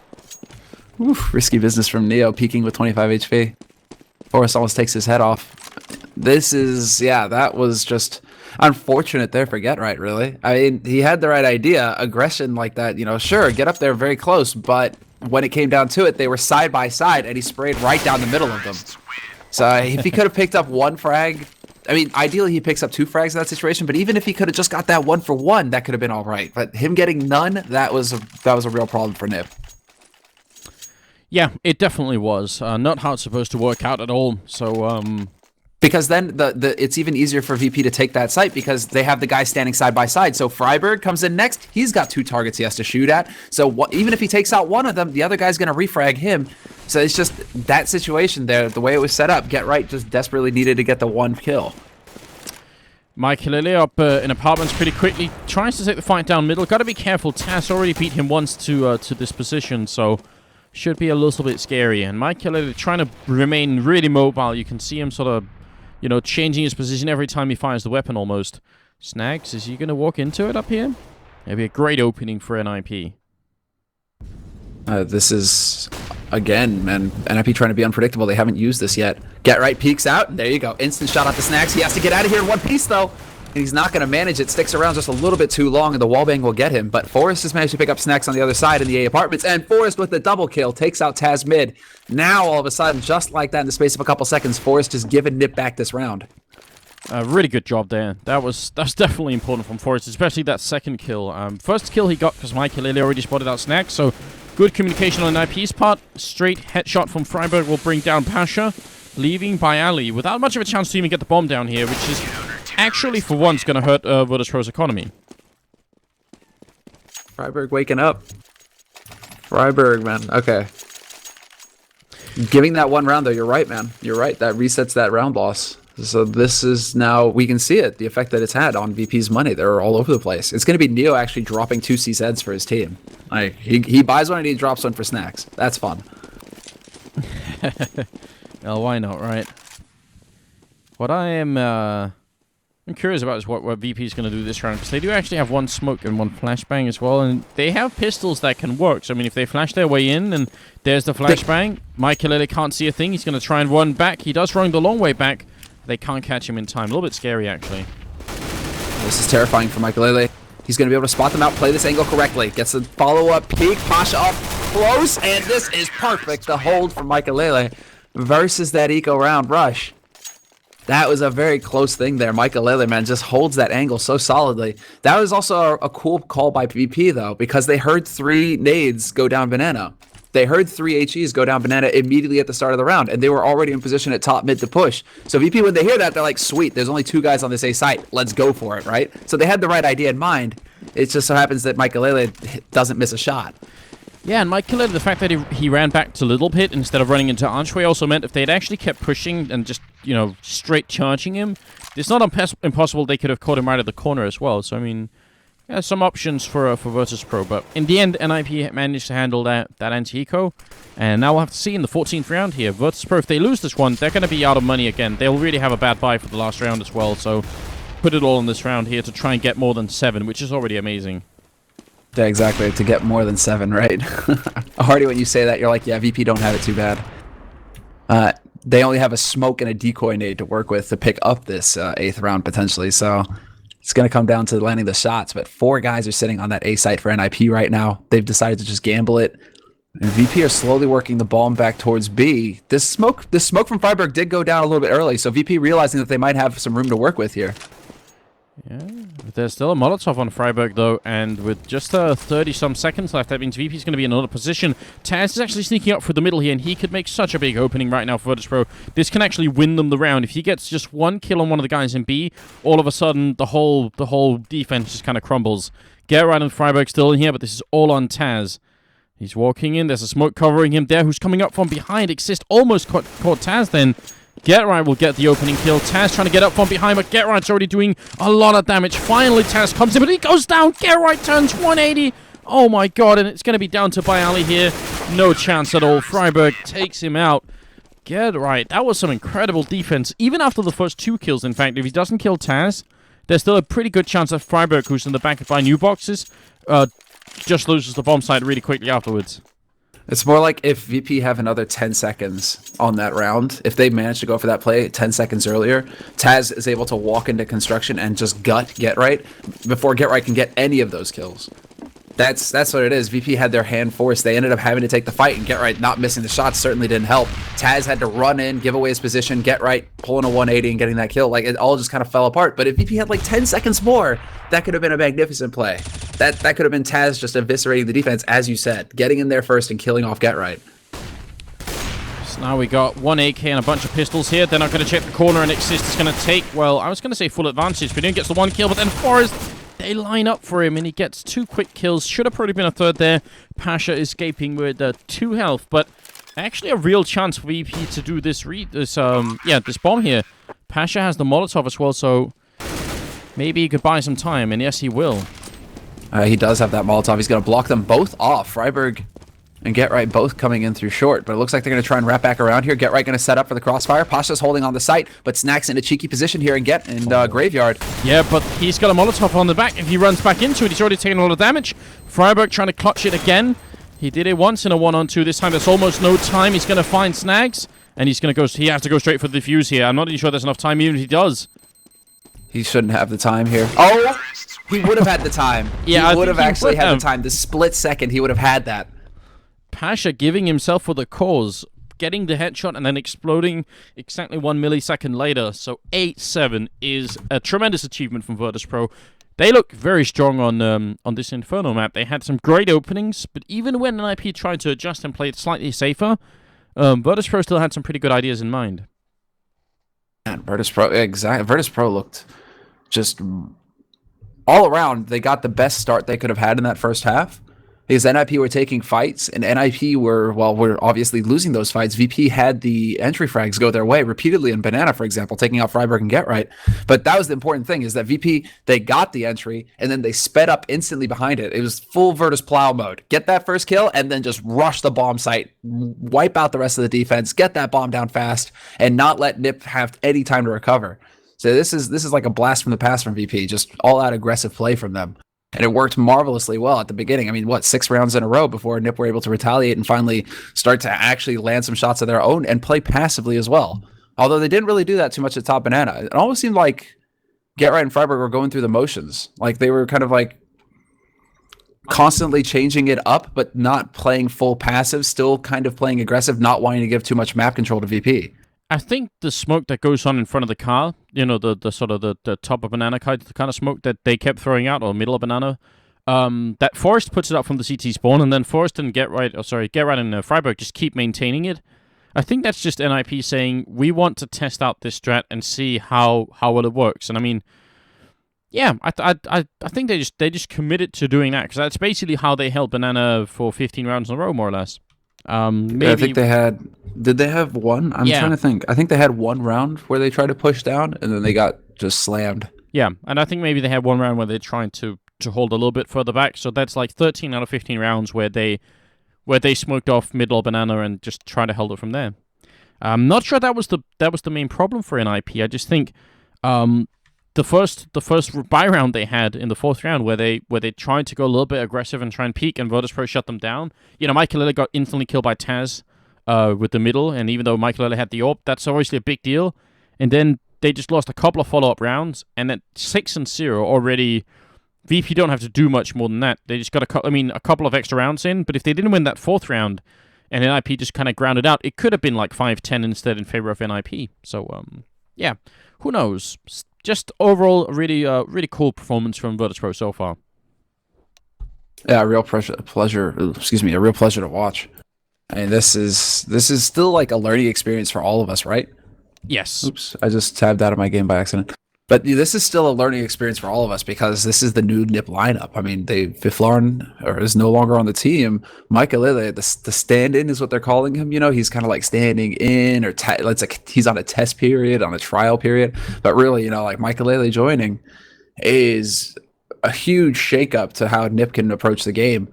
Oof, risky business from Neo, peeking with 25 HP. Forrest almost takes his head off. This is, yeah, that was just unfortunate there for Get Right, really. I mean, he had the right idea. Aggression like that, you know, sure, get up there very close, but when it came down to it, they were side by side, and he sprayed right down the middle of them. So if he could have picked up one frag, I mean, ideally he picks up 2 frags in that situation, but even if he could have just got that 1 for 1, that could have been all right. But him getting none, that was a real problem for NiP. Yeah, it definitely was. Not how it's supposed to work out at all. So, because then it's even easier for VP to take that site because they have the guy standing side by side. So Freiburg comes in next. He's got 2 targets he has to shoot at. So even if he takes out one of them, the other guy's going to refrag him. So it's just that situation there, the way it was set up. Get Right just desperately needed to get the 1 kill. Michael Lillet up in apartments pretty quickly. Tries to take the fight down middle. Got to be careful. Tass already beat him once to this position, so... should be a little bit scary. And Michael Lillet trying to remain really mobile. You can see him sort of, you know, changing his position every time he fires the weapon almost. Snags, is he going to walk into it up here? Maybe a great opening for NiP. This is, again, man, NiP trying to be unpredictable. They haven't used this yet. Get Right peeks out. There you go. Instant shot out the Snags. He has to get out of here in one piece, though. And he's not going to manage it. Sticks around just a little bit too long, and the wallbang will get him. But Forrest has managed to pick up Snacks on the other side in the A apartments, and Forrest with the double kill takes out Taz mid. Now, all of a sudden, just like that, in the space of a couple seconds, Forrest has given NiP back this round. Really good job there. That's definitely important from Forrest, especially that second kill. First kill he got because Michael Lillet already spotted out Snacks, so good communication on NiP's part. Straight headshot from Freiburg will bring down Pasha, leaving by Ali without much of a chance to even get the bomb down here, which is actually, for once, going to hurt Virtus.Pro's economy. Freiburg waking up. Freiburg, man. Okay. Giving that 1 round, though, you're right, man. You're right. That resets that round loss. So this is now, we can see it, the effect that it's had on VP's money. They're all over the place. It's going to be Neo actually dropping 2 CZs for his team. Like, he buys one and he drops one for Snacks. That's fun. Well, why not, right? What I am... I'm curious about is what VP is going to do this round, because they do actually have 1 smoke and 1 flashbang as well, and they have pistols that can work. So, I mean, if they flash their way in, and there's the flashbang, Michael Lillet can't see a thing. He's going to try and run back. He does run the long way back. They can't catch him in time. A little bit scary, actually. This is terrifying for Michael Lillet. He's going to be able to spot them out, play this angle correctly. Gets the follow-up peek, Pasha up close, and this is perfect. The hold for Michael Lillet versus that eco round rush. That was a very close thing there. Lele, man, just holds that angle so solidly. That was also a cool call by VP, though, because they heard 3 nades go down banana. They heard 3 HEs go down banana immediately at the start of the round, and they were already in position at top mid to push. So VP, when they hear that, they're like, sweet, there's only 2 guys on this A site. Let's go for it, right? So they had the right idea in mind. It just so happens that Lele doesn't miss a shot. Yeah, and Mike Lele, the fact that he ran back to Little Pit instead of running into Archway also meant if they'd actually kept pushing and just, you know, straight charging him, it's not impossible they could have caught him right at the corner as well. So, I mean, yeah, some options for Virtus.Pro, but in the end, NiP managed to handle that anti-eco, and now we'll have to see in the 14th round here. Virtus.Pro, if they lose this one, they're going to be out of money again. They'll really have a bad buy for the last round as well, so put it all in this round here to try and get more than 7, which is already amazing. Yeah, exactly. To get more than 7, right? Already when you say that, you're like, yeah, VP don't have it too bad. They only have a smoke and a decoy nade to work with to pick up this 8th round potentially, so it's going to come down to landing the shots. But 4 guys are sitting on that A site for NiP right now. They've decided to just gamble it. And VP are slowly working the bomb back towards B. This smoke from Freiburg did go down a little bit early, so VP realizing that they might have some room to work with here. Yeah, but there's still a Molotov on Freiburg, though, and with just 30-some seconds left, that means VP's going to be in another position. Taz is actually sneaking up for the middle here, and he could make such a big opening right now for Virtus.Pro. This can actually win them the round. If he gets just 1 kill on one of the guys in B, all of a sudden, the whole defense just kind of crumbles. Gerard and Freiburg still in here, but this is all on Taz. He's walking in. There's a smoke covering him there, who's coming up from behind. Exist almost caught Taz then. Getright will get the opening kill. Taz trying to get up from behind, but Getright's already doing a lot of damage. Finally, Taz comes in, but he goes down. Getright turns 180. Oh my god, and it's going to be down to Bayali here. No chance at all. Freiburg takes him out. Getright, that was some incredible defense. Even after the first 2 kills, in fact, if he doesn't kill Taz, there's still a pretty good chance that Freiburg, who's in the back by new boxes, just loses the bomb site really quickly afterwards. It's more like if VP have another 10 seconds on that round, if they manage to go for that play 10 seconds earlier, Taz is able to walk into construction and just gut Getright before Getright can get any of those kills. That's what it is. VP had their hand forced. They ended up having to take the fight, and Getright not missing the shots certainly didn't help. Taz had to run in, give away his position, Getright pulling a 180 and getting that kill. Like, it all just kind of fell apart. But if VP had like 10 seconds more, that could have been a magnificent play. That could have been Taz just eviscerating the defense, as you said, getting in there first and killing off Getright. So now we got 1 AK and a bunch of pistols here. They're not going to check the corner, and Exist is going to take, well, I was going to say full advantage. But he gets the 1 kill, but then Forrest, they line up for him, and he gets 2 quick kills. Should have probably been a 3rd there. Pasha escaping with 2 health, but actually a real chance for VP to do this bomb here. Pasha has the Molotov as well, so maybe he could buy some time, and yes, he will. He does have that Molotov. He's going to block them both off. Freiburg and Getright both coming in through short, but it looks like they're going to try and wrap back around here. Getright going to set up for the crossfire. Pasha's holding on the site, but Snack's in a cheeky position here and Graveyard. Yeah, but he's got a Molotov on the back. If he runs back into it, he's already taken a lot of damage. Freiburg trying to clutch it again. He did it once in a 1-on-2. This time there's almost no time. He's going to find Snags, and he has to go straight for the defuse here. I'm not even sure there's enough time, even if he does. He shouldn't have the time here. Oh, he would have had the time. Yeah, he would have actually had the time. The split second, he would have had that. Pasha giving himself for the cause, getting the headshot and then exploding exactly 1 millisecond later. So 8-7 is a tremendous achievement from Virtus.Pro. They look very strong on this Inferno map. They had some great openings, but even when NiP tried to adjust and play it slightly safer, Virtus.Pro still had some pretty good ideas in mind. And Virtus.Pro looked just all around. They got the best start they could have had in that first half. Because NiP were taking fights, and NiP were obviously losing those fights. VP had the entry frags go their way repeatedly in Banana, for example, taking out Freiburg and Getright. But that was the important thing, is that VP, they got the entry, and then they sped up instantly behind it. It was full Virtus plow mode. Get that first kill, and then just rush the bomb site, wipe out the rest of the defense, get that bomb down fast, and not let NiP have any time to recover. So this is like a blast from the past from VP, just all-out aggressive play from them. And it worked marvelously well at the beginning. I mean, 6 rounds in a row before NiP were able to retaliate and finally start to actually land some shots of their own and play passively as well. Although they didn't really do that too much at top Banana. It almost seemed like Getright and Freiburg were going through the motions. Like they were kind of like constantly changing it up, but not playing full passive, still kind of playing aggressive, not wanting to give too much map control to VP. I think the smoke that goes on in front of the car, the sort of the top of banana kite, the kind of smoke that they kept throwing out, or middle of banana, that Forest puts it up from the CT spawn, and then Forest and Get Right and Freiburg just keep maintaining it. I think that's just NiP saying, we want to test out this strat and see how well it works. And I mean, yeah, I think they just committed to doing that, because that's basically how they held banana for 15 rounds in a row, more or less. Maybe... I think they had... Did they have one? I'm trying to think. I think they had one round where they tried to push down, and then they got just slammed. Yeah, and I think maybe they had one round where they're trying to hold a little bit further back. So that's like 13 out of 15 rounds where they smoked off middle banana and just tried to hold it from there. I'm not sure that was the main problem for NiP. I just think the first buy round they had in the fourth round where they tried to go a little bit aggressive and try and peek, and Virtus.Pro shut them down. Michael got instantly killed by Taz with the middle, and even though Michael had the AWP, that's obviously a big deal. And then they just lost a couple of follow-up rounds, and at 6-0 already, VP don't have to do much more than that. They just got a couple of extra rounds in, but if they didn't win that fourth round, and NiP just kind of grounded out, it could have been like 5-10 instead in favor of NiP. So, yeah, who knows? Just overall, a really cool performance from Virtus.Pro so far. Yeah, a real pleasure to watch. I mean, this is still like a learning experience for all of us, right? Yes. Oops, I just tabbed out of my game by accident. But this is still a learning experience for all of us, because this is the new NiP lineup. I mean, Viflarn is no longer on the team. Michael, the stand-in is what they're calling him. He's kind of like standing in, or it's like he's on a test period, on a trial period. But really, like Michael joining is a huge shakeup to how NiP can approach the game.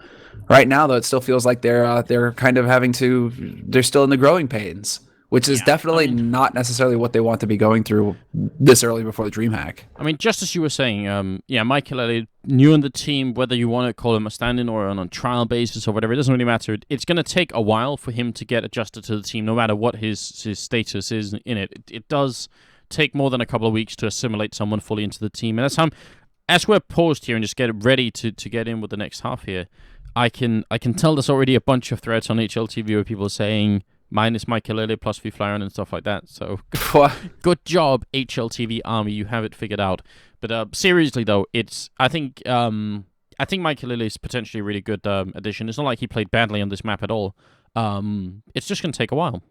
Right now, though, it still feels like they're kind of they're still in the growing pains, which is definitely not necessarily what they want to be going through this early before the DreamHack. I mean, just as you were saying, Michael new in the team, whether you want to call him a stand-in or on a trial basis or whatever, it doesn't really matter. It's going to take a while for him to get adjusted to the team, no matter what his status is in it. It does take more than a couple of weeks to assimilate someone fully into the team. And that's how, as we're paused here and just get ready to get in with the next half here, I can tell there's already a bunch of threads on HLTV where people are saying minus Michael plus V-Flyer and stuff like that. So good job, HLTV Army. You have it figured out. But seriously though, I think Michael is potentially a really good addition. It's not like he played badly on this map at all. It's just going to take a while.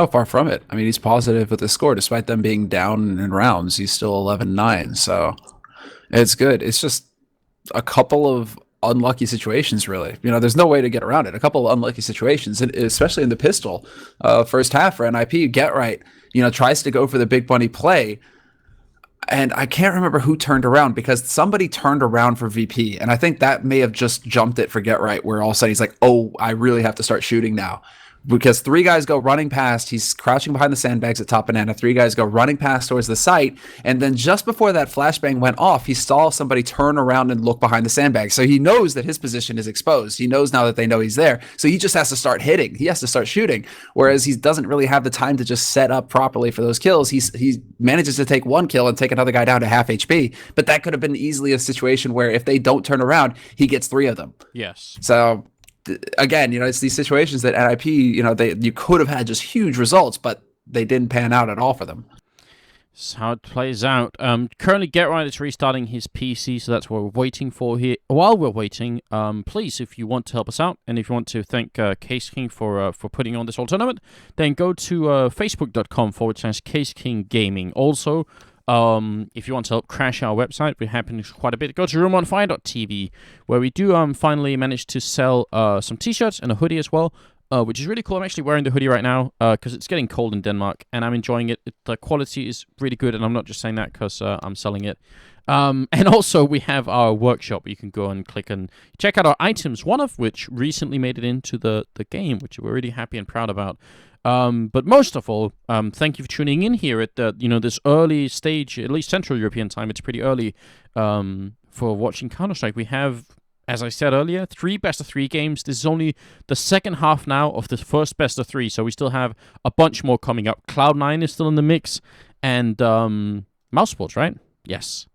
Oh, far from it. I mean, he's positive with the score. Despite them being down in rounds, he's still 11-9. So it's good. It's just a couple of unlucky situations, really. There's no way to get around it. A couple of unlucky situations, especially in the pistol. First half for NiP, Get Right, tries to go for the big bunny play. And I can't remember who turned around, because somebody turned around for VP. And I think that may have just jumped it for Get Right, where all of a sudden he's like, oh, I really have to start shooting now. Because 3 guys go running past, he's crouching behind the sandbags at top banana, 3 guys go running past towards the site, and then just before that flashbang went off, he saw somebody turn around and look behind the sandbag. So he knows that his position is exposed. He knows now that they know he's there. So he just has to start hitting. He has to start shooting. Whereas he doesn't really have the time to just set up properly for those kills. He manages to take 1 kill and take another guy down to half HP. But that could have been easily a situation where if they don't turn around, he gets 3 of them. Yes. So again, it's these situations that NiP, you could have had just huge results, but they didn't pan out at all for them. That's how it plays out. Currently, Get Right is restarting his PC, so that's what we're waiting for here. While we're waiting, please, if you want to help us out, and if you want to thank Caseking for putting on this whole tournament, then go to facebook.com/Caseking Gaming. Also, if you want to help crash our website, we're happening quite a bit. Go to roomonfire.tv, where we do finally manage to sell some t-shirts and a hoodie as well, which is really cool. I'm actually wearing the hoodie right now because it's getting cold in Denmark, and I'm enjoying it. The quality is really good, and I'm not just saying that because I'm selling it. And also, we have our workshop. You can go and click and check out our items, one of which recently made it into the game, which we're really happy and proud about. But most of all, thank you for tuning in here at this early stage, at least Central European time. It's pretty early for watching Counter-Strike. We have, as I said earlier, 3 best-of-3 games. This is only the second half now of the first best-of-3, so we still have a bunch more coming up. Cloud9 is still in the mix, and Mouse Sports, right? Yes.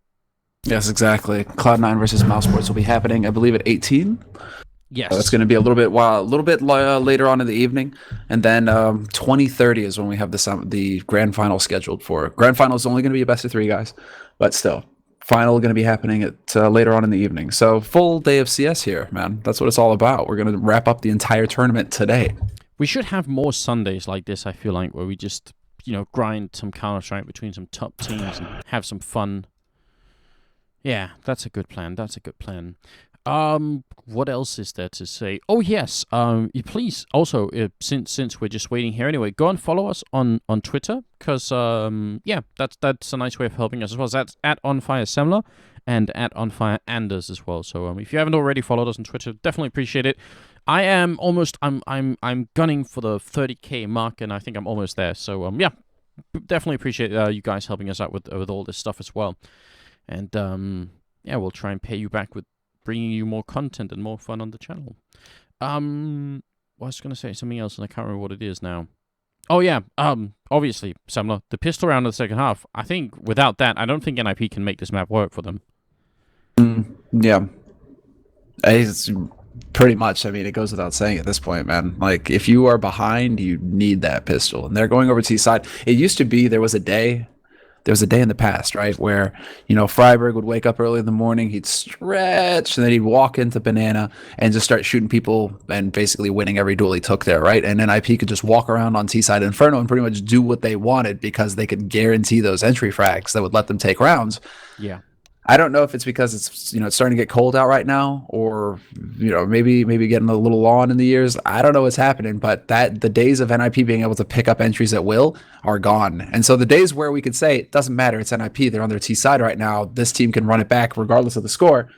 Yes, exactly. Cloud9 versus Mouse Sports will be happening, I believe, at 18. Yes. It's going to be a little bit later on in the evening, and then 20:30 is when we have the grand final scheduled for. Grand final is only going to be a best of 3, guys, but still, final going to be happening at later on in the evening. So full day of CS here, man. That's what it's all about. We're going to wrap up the entire tournament today. We should have more Sundays like this, I feel like, where we just, grind some Counter-Strike between some top teams and have some fun. Yeah, that's a good plan. What else is there to say? Oh yes, please also, since we're just waiting here anyway, go and follow us on Twitter, because that's a nice way of helping us as well. So that's at OnFireSemler and at OnFireAnders as well. So if you haven't already followed us on Twitter, definitely appreciate it. I am almost I'm gunning for the 30K mark, and I think I'm almost there. So definitely appreciate you guys helping us out with all this stuff as well. And we'll try and pay you back with bringing you more content and more fun on the channel. I was going to say something else, and I can't remember what it is now. Oh, yeah. Obviously, Semler, the pistol round of the second half, I think without that, I don't think NiP can make this map work for them. Yeah. It's pretty much, it goes without saying at this point, man. Like, if you are behind, you need that pistol. And they're going over T side. It used to be there was a day in the past, right, where, Freiburg would wake up early in the morning, he'd stretch, and then he'd walk into Banana and just start shooting people and basically winning every duel he took there, right? And then NiP could just walk around on T-side Inferno and pretty much do what they wanted because they could guarantee those entry frags that would let them take rounds. Yeah. I don't know if it's because it's it's starting to get cold out right now, or maybe getting a little on in the years. I don't know what's happening, but the days of NiP being able to pick up entries at will are gone. And so the days where we could say it doesn't matter, it's NiP, they're on their T side right now, this team can run it back regardless of the score.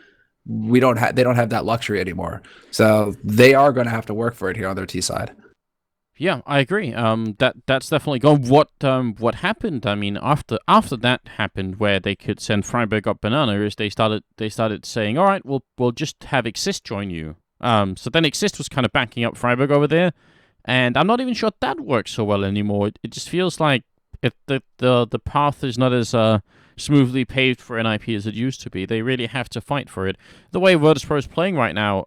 They don't have that luxury anymore. So they are going to have to work for it here on their T side. Yeah, I agree. That's definitely gone. What happened? After that happened, where they could send Freiburg up Banana, is they started saying, all right, we'll just have Exist join you. So then Exist was kind of backing up Freiburg over there, and I'm not even sure that works so well anymore. It just feels like the path is not as smoothly paved for NiP as it used to be. They really have to fight for it. The way Virtus.Pro is playing right now,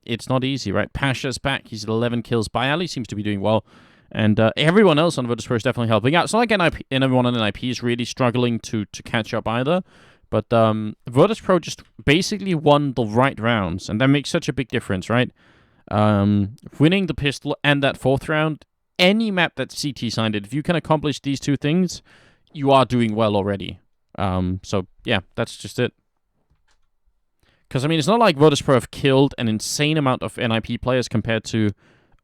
it's not easy, right? Pasha's back. He's at 11 kills. Bayali seems to be doing well. And everyone else on Virtus.Pro is definitely helping out. It's not like NiP and everyone on NiP is really struggling to catch up either. But Virtus.Pro just basically won the right rounds. And that makes such a big difference, right? Winning the pistol and that 4th round, any map that's CT signed, if you can accomplish these two things, you are doing well already. So yeah, that's just it. Because it's not like Virtus.Pro have killed an insane amount of NiP players compared to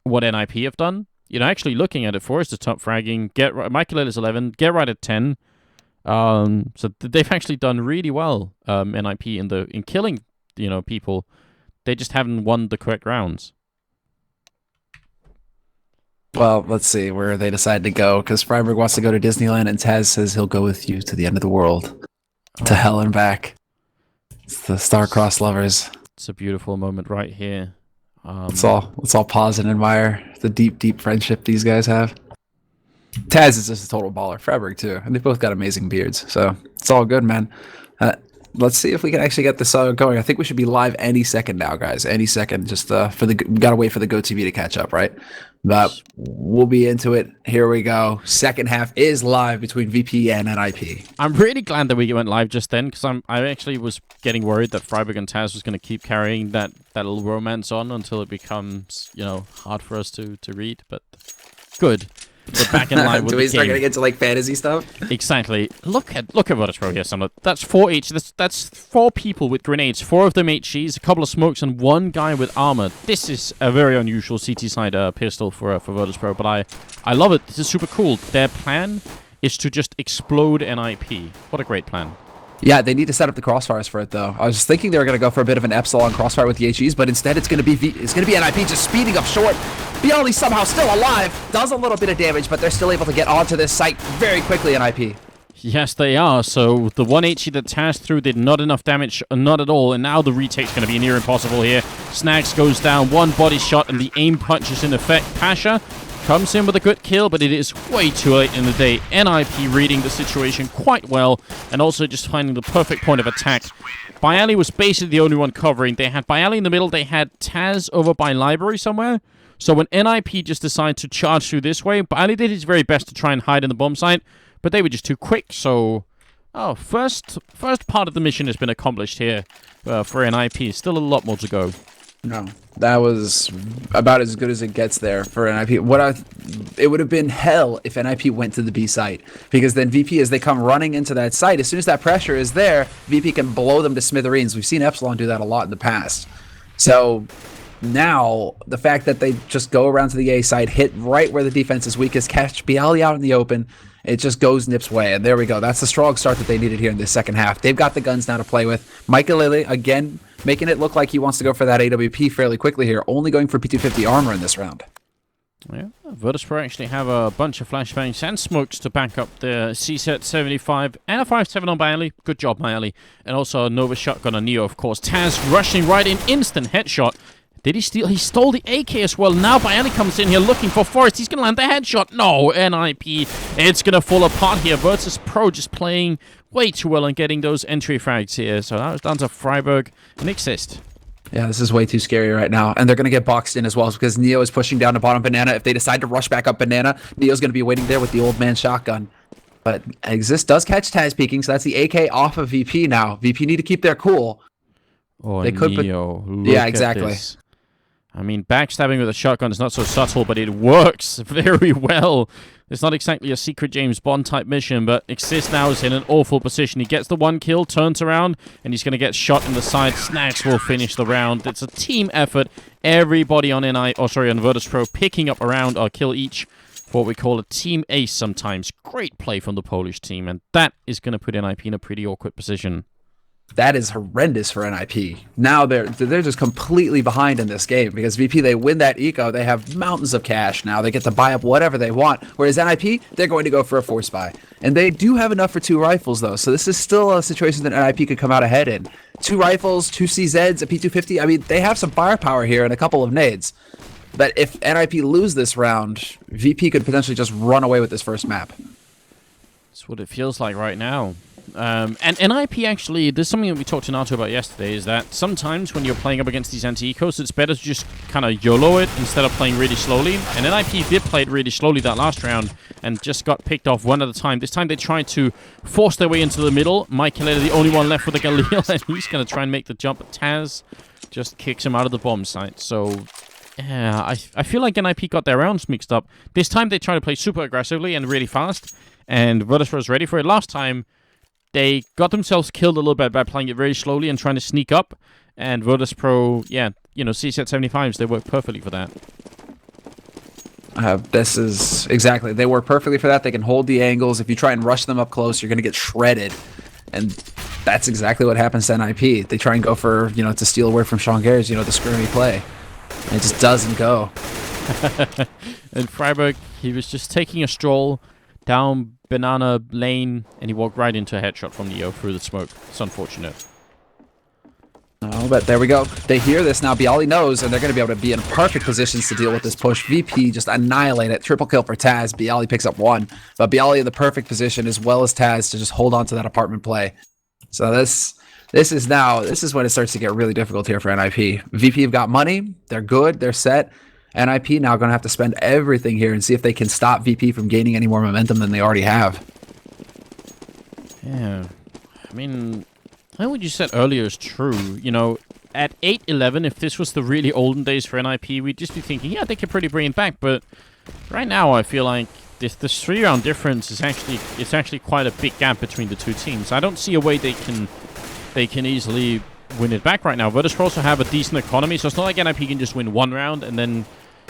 what NiP have done. Actually looking at it, Forrest is top fragging, Michael is 11, Get Right at 10. So they've actually done really well, NiP in killing, people. They just haven't won the correct rounds. Well, let's see where they decide to go, because Freiburg wants to go to Disneyland, and Taz says he'll go with you to the end of the world, to hell and back. It's the star-crossed lovers. It's a beautiful moment right here. Let's all pause and admire the deep, deep friendship these guys have. Taz is just a total baller. Freiburg too, and they both got amazing beards, so it's all good, man. Let's see if we can actually get this going. I think we should be live any second now, guys. Any second. Just we gotta wait for the GoTV to catch up, right? But we'll be into it. Here we go. Second half is live between VP and NiP. I'm really glad that we went live just then, because I actually was getting worried that Freiburg and Taz was going to keep carrying that little romance on until it becomes, hard for us to read. But good. We're back in line with Do the we start game. getting into fantasy stuff? Exactly. Look at Virtus.Pro here, Summer. That's 4 each. That's 4 people with grenades. 4 of them HGs, a couple of smokes, and 1 guy with armor. This is a very unusual CT side pistol for Virtus.Pro, but I love it. This is super cool. Their plan is to just explode NiP. What a great plan. Yeah, they need to set up the crossfires for it, though. I was thinking they were going to go for a bit of an Epsilon crossfire with the HEs, but instead it's going to be NiP just speeding up short. Bialy somehow still alive, does a little bit of damage, but they're still able to get onto this site very quickly, NiP. Yes, they are. So the 1 HE that Taz threw did not enough damage, not at all, and now the retake's going to be near impossible here. Snags goes down, 1 body shot, and the aim punch is in effect. Pasha comes in with a good kill, but it is way too late in the day. NiP reading the situation quite well, and also just finding the perfect point of attack. Bialy was basically the only one covering. They had Bialy in the middle. They had Taz over by Library somewhere. So when NiP just decided to charge through this way, Bialy did his very best to try and hide in the bomb site, but they were just too quick. So, first part of the mission has been accomplished here for NiP. Still a lot more to go. No, that was about as good as it gets there for NiP. It would have been hell if NiP went to the B site, because then VP, as they come running into that site, as soon as that pressure is there, VP can blow them to smithereens. We've seen Epsilon do that a lot in the past. So now the fact that they just go around to the A site, hit right where the defense is weakest, catch Bialy out in the open, it just goes NiP's way. And there we go. That's the strong start that they needed here in this second half. They've got the guns now to play with. Michaelele, again, making it look like he wants to go for that AWP fairly quickly here, only going for P250 armor in this round. Yeah, Virtus.Pro actually have a bunch of flashbangs and smokes to back up the CSET 75 and a 5.7 on Bialy. Good job, Bialy. And also a Nova shotgun on Neo, of course. Taz rushing right in, instant headshot. Did he steal? He stole the AK as well. Now Bialy comes in here looking for Forrest. He's going to land the headshot. No, NiP. It's going to fall apart here. Virtus.Pro just playing way too well and getting those entry frags here. So that was down to Freiburg and Exist. Yeah, this is way too scary right now. And they're going to get boxed in as well because Neo is pushing down to bottom Banana. If they decide to rush back up Banana, Neo's going to be waiting there with the old man shotgun. But Exist does catch Taz peeking, so that's the AK off of VP now. VP need to keep their cool. Oh, they could Neo. Yeah, exactly. I mean, backstabbing with a shotgun is not so subtle, but it works very well. It's not exactly a secret James Bond type mission, but Exist now is in an awful position. He gets the one kill, turns around, and he's going to get shot in the side. Snags will finish the round. It's a team effort. Everybody on on Virtus.Pro picking up a round or kill each for what we call a team ace sometimes. Great play from the Polish team, and that is going to put NiP in a pretty awkward position. That is horrendous for NiP. Now they're just completely behind in this game because VP, they win that eco, they have mountains of cash now. They get to buy up whatever they want. Whereas NiP, they're going to go for a force buy. And they do have enough for 2 rifles though, so this is still a situation that NiP could come out ahead in. 2 rifles, 2 CZs, a P250. I mean, they have some firepower here and a couple of nades. But if NiP lose this round, VP could potentially just run away with this first map. That's what it feels like right now. And NiP actually, there's something that we talked to Nato about yesterday, is that sometimes when you're playing up against these anti-ecos, it's better to just kind of YOLO it instead of playing really slowly. And NiP did play it really slowly that last round and just got picked off one at a time. This time they tried to force their way into the middle. Michaelele, the only one left with the Galil, and he's going to try and make the jump. But Taz just kicks him out of the bomb site. So yeah, I feel like NiP got their rounds mixed up. This time they tried to play super aggressively and really fast, and Virtus.Pro was ready for it. Last time, they got themselves killed a little bit by playing it very slowly and trying to sneak up. And Virtus.Pro, yeah, you know, CSET 75s, they work perfectly for that. This is exactly, they work perfectly for that. They can hold the angles. If you try and rush them up close, you're going to get shredded. And that's exactly what happens to NiP. They try and go for, you know, to steal away from Shongare's, you know, the screwy play. And it just doesn't go. And Freiburg, he was just taking a stroll down Banana lane, and he walked right into a headshot from Neo through the smoke. It's unfortunate. Oh, but there we go. They hear this now. Bialy knows, and they're going to be able to be in perfect positions to deal with this push. VP just annihilate it. Triple kill for Taz. Bialy picks up 1. But Bialy in the perfect position, as well as Taz, to just hold on to that apartment play. So this is when it starts to get really difficult here for NiP. VP have got money. They're good. They're set. NiP now going to have to spend everything here and see if they can stop VP from gaining any more momentum than they already have. Yeah. I mean, what you said earlier is true. You know, at 8-11, if this was the really olden days for NiP, we'd just be thinking, yeah, they could pretty bring it back. But right now, I feel like this 3-round difference is actually quite a big gap between the two teams. I don't see a way they can easily win it back right now. Virtus.Pro also have a decent economy, so it's not like NiP can just win 1 round and then,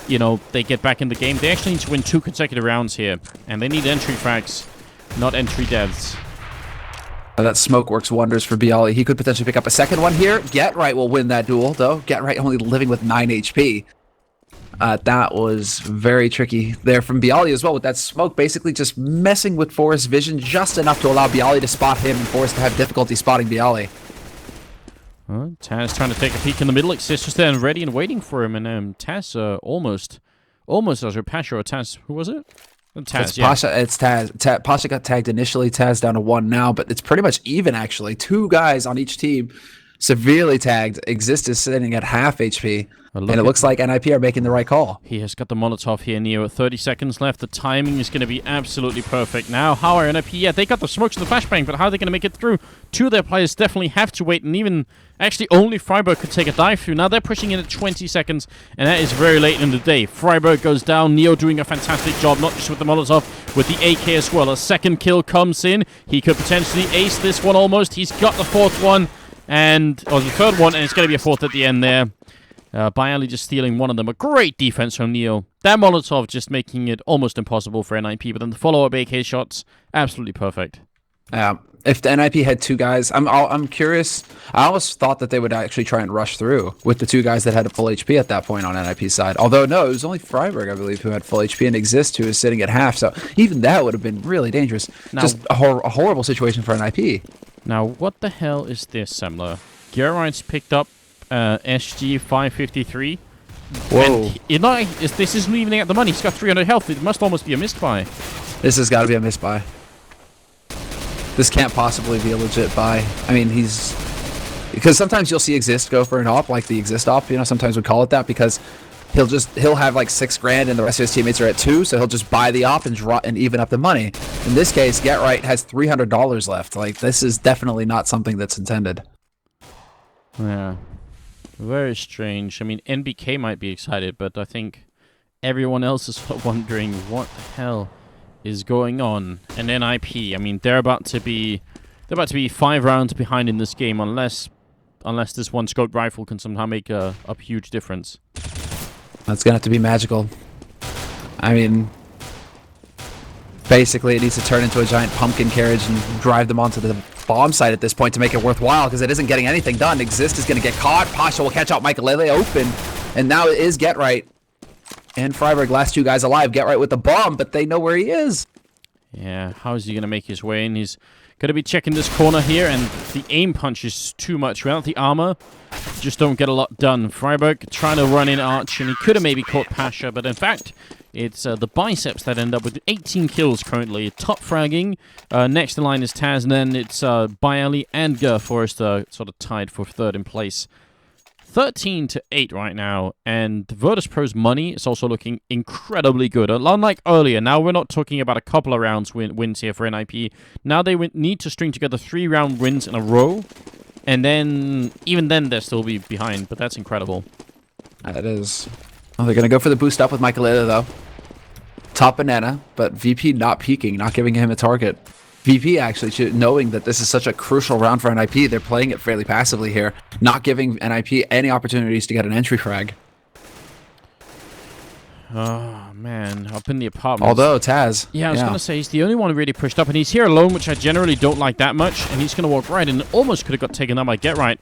you know, they get back in the game. They actually need to win 2 consecutive rounds here, and they need entry frags, not entry devs. That smoke works wonders for Bialy. He could potentially pick up a second one here. Get Right will win that duel, though. Get Right only living with 9 HP. That was very tricky there from Bialy as well, with that smoke basically just messing with Forrest's vision just enough to allow Bialy to spot him and Forrest to have difficulty spotting Bialy. Taz trying to take a peek in the middle. Exist just there and ready and waiting for him. And Taz almost does Repatch or Taz. Who was it? Taz, It's Pasha. It's Taz. Pasha got tagged initially. Taz down to 1 now, but it's pretty much even actually. 2 guys on each team severely tagged. Exist is sitting at half HP, and it looks like NiP are making the right call. He has got the Molotov here, Neo, at 30 seconds left. The timing is going to be absolutely perfect. Now, how are NiP? Yeah, they got the smokes and the flashbang, but how are they going to make it through? 2 of their players definitely have to wait, and even actually only Freiburg could take a dive through. Now they're pushing in at 20 seconds, and that is very late in the day. Freiburg goes down. Neo doing a fantastic job, not just with the Molotov, with the AK as well. A second kill comes in. He could potentially ace this one almost. He's got the 4th one. Or the 3rd one, and it's going to be a 4th at the end there. Bialy just stealing one of them. A great defense from Neo. That Molotov just making it almost impossible for NiP, but then the follow-up AK shots, absolutely perfect. If the NiP had 2 guys, I'm curious. I almost thought that they would actually try and rush through with the 2 guys that had a full HP at that point on NiP's side. Although, no, it was only Freiburg, I believe, who had full HP, and Exist, who is sitting at half. So even that would have been really dangerous. Now, just a horrible situation for NiP. Now, what the hell is this, Semler? Gerard's picked up SG 553. Whoa. And this isn't even at the money. He's got 300 health. It must almost be a missed buy. This has got to be a missed buy. This can't possibly be a legit buy. I mean, because sometimes you'll see Exist go for an op, like the Exist op, sometimes we call it that, because he'll have like 6 grand and the rest of his teammates are at 2, so he'll just buy the op and even up the money. In this case, Get Right has $300 left. Like, this is definitely not something that's intended. Yeah. Very strange. I mean, NBK might be excited, but I think everyone else is wondering what the hell is going on. And NiP, I mean, they're about to be 5 rounds behind in this game unless this one scope rifle can somehow make a huge difference. That's gonna have to be magical. I mean, basically it needs to turn into a giant pumpkin carriage and drive them onto the bomb site at this point to make it worthwhile, because it isn't getting anything done. Exist is gonna get caught. Pasha will catch out Michaelele open, and now it is Get Right and Freiburg, last 2 guys alive. Get Right with the bomb, but they know where he is. Yeah, how is he gonna make his way in? He's gonna be checking this corner here, and the aim punch is too much. Without the armor, just don't get a lot done. Freiburg trying to run in Arch, and he could have maybe caught Pasha, but in fact, it's the Biceps that end up with 18 kills currently. Top fragging. Next in line is Taz, and then it's Bialy and Forrester sort of tied for 3rd in place. 13-8 right now, and Virtus.Pro's money is also looking incredibly good. Unlike earlier, now we're not talking about a couple of rounds wins here for NiP. Now they need to string together 3-round wins in a row, and then even then they'll still be behind, but that's incredible. That is. Oh, they're going to go for the boost up with Michaelele, though. Top banana, but VP not peeking, not giving him a target. VP actually, knowing that this is such a crucial round for NiP, they're playing it fairly passively here, not giving NiP any opportunities to get an entry frag. Oh, man, up in the apartment. Although, Taz. Yeah, I was going to say, he's the only one who really pushed up, and he's here alone, which I generally don't like that much, and he's going to walk right in, and almost could have got taken out by Get Right.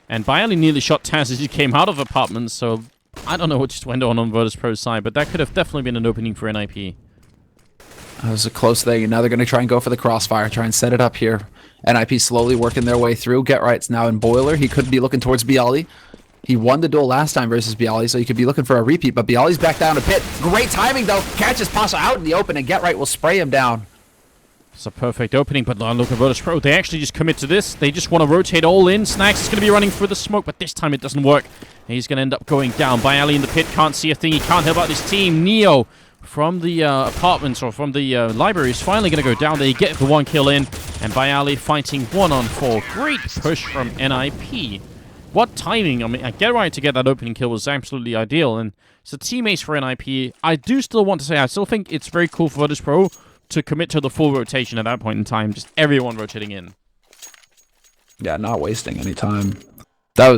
And Bialy nearly shot Taz as he came out of apartments, so I don't know what just went on Virtus.Pro's side, but that could have definitely been an opening for NiP. That was a close thing, and now they're going to try and go for the crossfire, try and set it up here. NiP slowly working their way through. Get Right's now in Boiler. He could be looking towards Bialy. He won the duel last time versus Bialy, so he could be looking for a repeat, but Bialy's back down to pit. Great timing, though. Catches Pasha out in the open, and Get Right will spray him down. It's a perfect opening, but look at Virtus.Pro. They actually just commit to this. They just want to rotate all in. Snacks is going to be running through the smoke, but this time it doesn't work. He's going to end up going down. Bialy in the pit, can't see a thing. He can't help out his team. Neo from the apartments or from the library is finally going to go down. They get the 1 kill in, and Bialy fighting 1-on-4. Great push from NiP. What timing. I mean, Get Right to get that opening kill was absolutely ideal, and so teammates for NiP. I do still want to say, I still think it's very cool for Virtus.Pro to commit to the full rotation at that point in time. Just everyone rotating in. Yeah, not wasting any time. That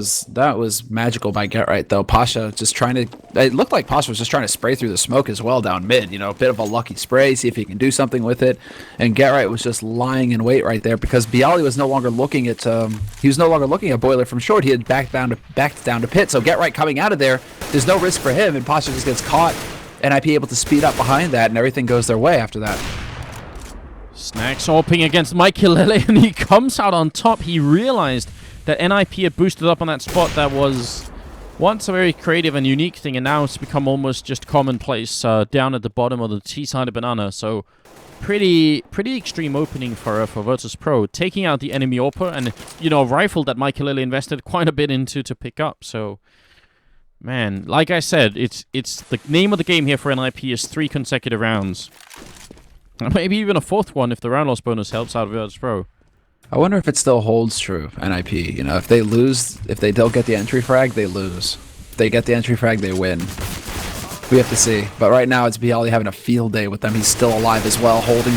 was magical by Get Right, though. Pasha just trying to... It looked like Pasha was just trying to spray through the smoke as well down mid. A bit of a lucky spray, see if he can do something with it. And Get Right was just lying in wait right there because Bialy was no longer looking at... he was no longer looking at Boiler from short. He had backed down to pit. So Get Right coming out of there, there's no risk for him, and Pasha just gets caught. And NiP able to speed up behind that, and everything goes their way after that. Snacks AWPing against Michaelele, and he comes out on top. He realized that NiP had boosted up on that spot that was once a very creative and unique thing, and now it's become almost just commonplace down at the bottom of the T-side of Banana. So pretty extreme opening for Virtus.Pro, taking out the enemy AWPer, and a rifle that Michael invested quite a bit into to pick up. So, man, like I said, it's the name of the game here for NiP is 3 consecutive rounds. Maybe even a 4th one if the round loss bonus helps out Virtus.Pro. I wonder if it still holds true, NiP. If they lose, if they don't get the entry frag, they lose. If they get the entry frag, they win. We have to see. But right now, it's Bialy having a field day with them. He's still alive as well, holding,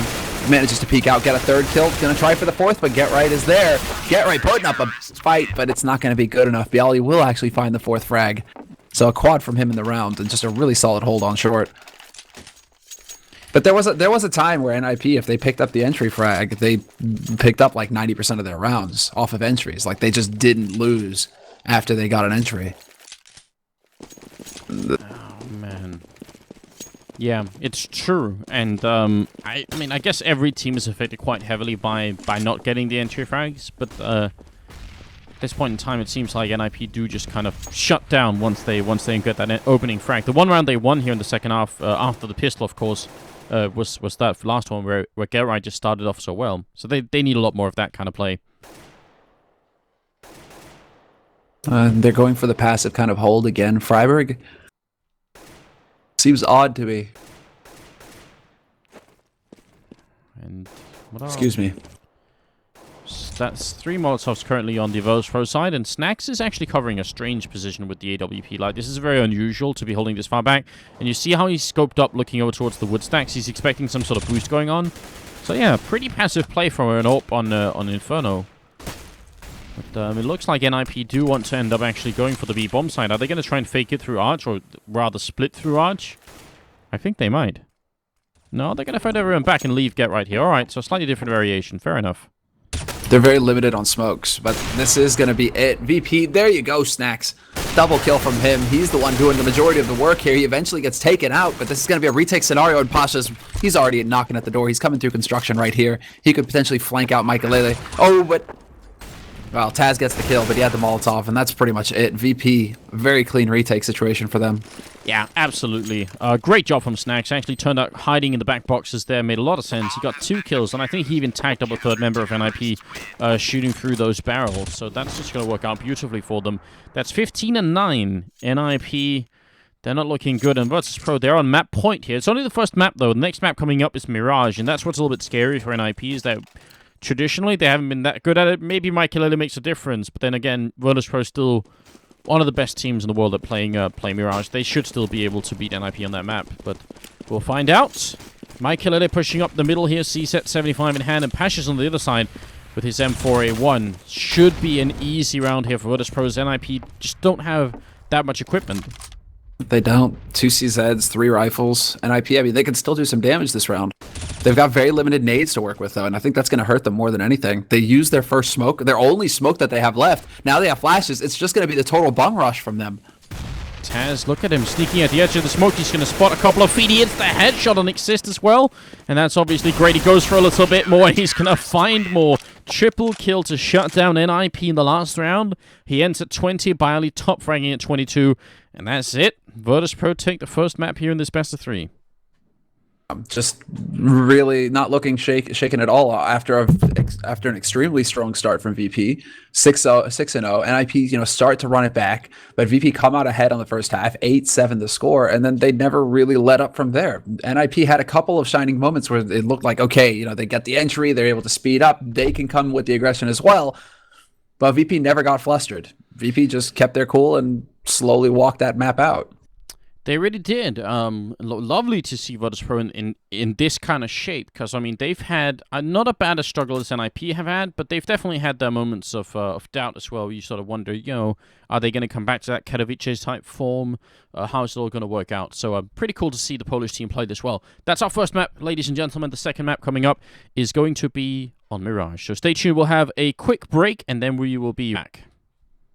manages to peek out, get a 3rd kill. Gonna try for the 4th, but Get Right is there. Get Right putting up a fight, but it's not gonna be good enough. Bialy will actually find the 4th frag. So a quad from him in the round, and just a really solid hold on short. But there was a time where NiP, if they picked up the entry frag, they picked up like 90% of their rounds off of entries. Like, they just didn't lose after they got an entry. Man. Yeah, it's true. And I mean, I guess every team is affected quite heavily by not getting the entry frags, but at this point in time, it seems like NiP do just kind of shut down once they get that opening frag. The one round they won here in the second half, after the pistol, of course, was that last one where Get Right just started off so well. So they need a lot more of that kind of play. They're going for the passive kind of hold again. Freiburg seems odd to me. And what else? Excuse me. That's 3 Molotovs currently on the Virtus.Pro side, and Snacks is actually covering a strange position with the AWP. Like, this is very unusual to be holding this far back. And you see how he's scoped up looking over towards the wood stacks. He's expecting some sort of boost going on. So yeah, pretty passive play from an AWP on Inferno. But it looks like NiP do want to end up actually going for the B-bomb side. Are they going to try and fake it through Arch, or rather split through Arch? I think they might. No, they're going to find everyone back and leave Get Right here. Alright, so slightly different variation. Fair enough. They're very limited on smokes, but this is going to be it. VP, there you go, Snacks. Double kill from him. He's the one doing the majority of the work here. He eventually gets taken out, but this is going to be a retake scenario, and he's already knocking at the door. He's coming through construction right here. He could potentially flank out Michael. Oh, but... Well, Taz gets the kill, but he had the Molotov, and that's pretty much it. VP, very clean retake situation for them. Yeah, absolutely. Great job from Snacks. Actually turned out hiding in the back boxes there. Made a lot of sense. He got 2 kills, and I think he even tagged up a 3rd member of NiP shooting through those barrels. So that's just going to work out beautifully for them. That's 15-9. NiP, they're not looking good. And Virtus.Pro, they're on map point here. It's only the first map, though. The next map coming up is Mirage, and that's what's a little bit scary for NiP, is that traditionally they haven't been that good at it. Maybe Michael makes a difference, but then again, Virtus.Pro is still one of the best teams in the world at playing Mirage. They should still be able to beat NiP on that map, but we'll find out. Michael pushing up the middle here, C-set 75 in hand, and Pasha's on the other side with his M4A1. Should be an easy round here for Virtus.Pro's. NiP just don't have that much equipment. They don't. 2 CZs, 3 rifles. NiP, I mean, they can still do some damage this round. They've got very limited nades to work with, though, and I think that's going to hurt them more than anything. They use their first smoke, their only smoke that they have left. Now they have flashes. It's just going to be the total bung rush from them. Taz, look at him sneaking at the edge of the smoke. He's going to spot a couple of feet. He hits the headshot on Exist as well, and that's obviously great. He goes for a little bit more, and he's going to find more. Triple kill to shut down NiP in the last round. He ends at 20, Bialy top fragging at 22, and that's it. Virtus.Pro take the first map here in this best of 3. Just really not looking shaken at all after an extremely strong start from VP. 6-0. NiP, start to run it back, but VP come out ahead on the first half, 8-7 the score, and then they never really let up from there. NiP had a couple of shining moments where it looked like, okay, they get the entry, they're able to speed up, they can come with the aggression as well, but VP never got flustered. VP just kept their cool and slowly walked that map out. They really did. Lovely to see Virtus.Pro in this kind of shape, because, I mean, they've had not a bad a struggle as NiP have had, but they've definitely had their moments of doubt as well. You sort of wonder, are they going to come back to that Katowice type form? How is it all going to work out? So pretty cool to see the Polish team play this well. That's our first map, ladies and gentlemen. The second map coming up is going to be on Mirage. So stay tuned. We'll have a quick break, and then we will be back.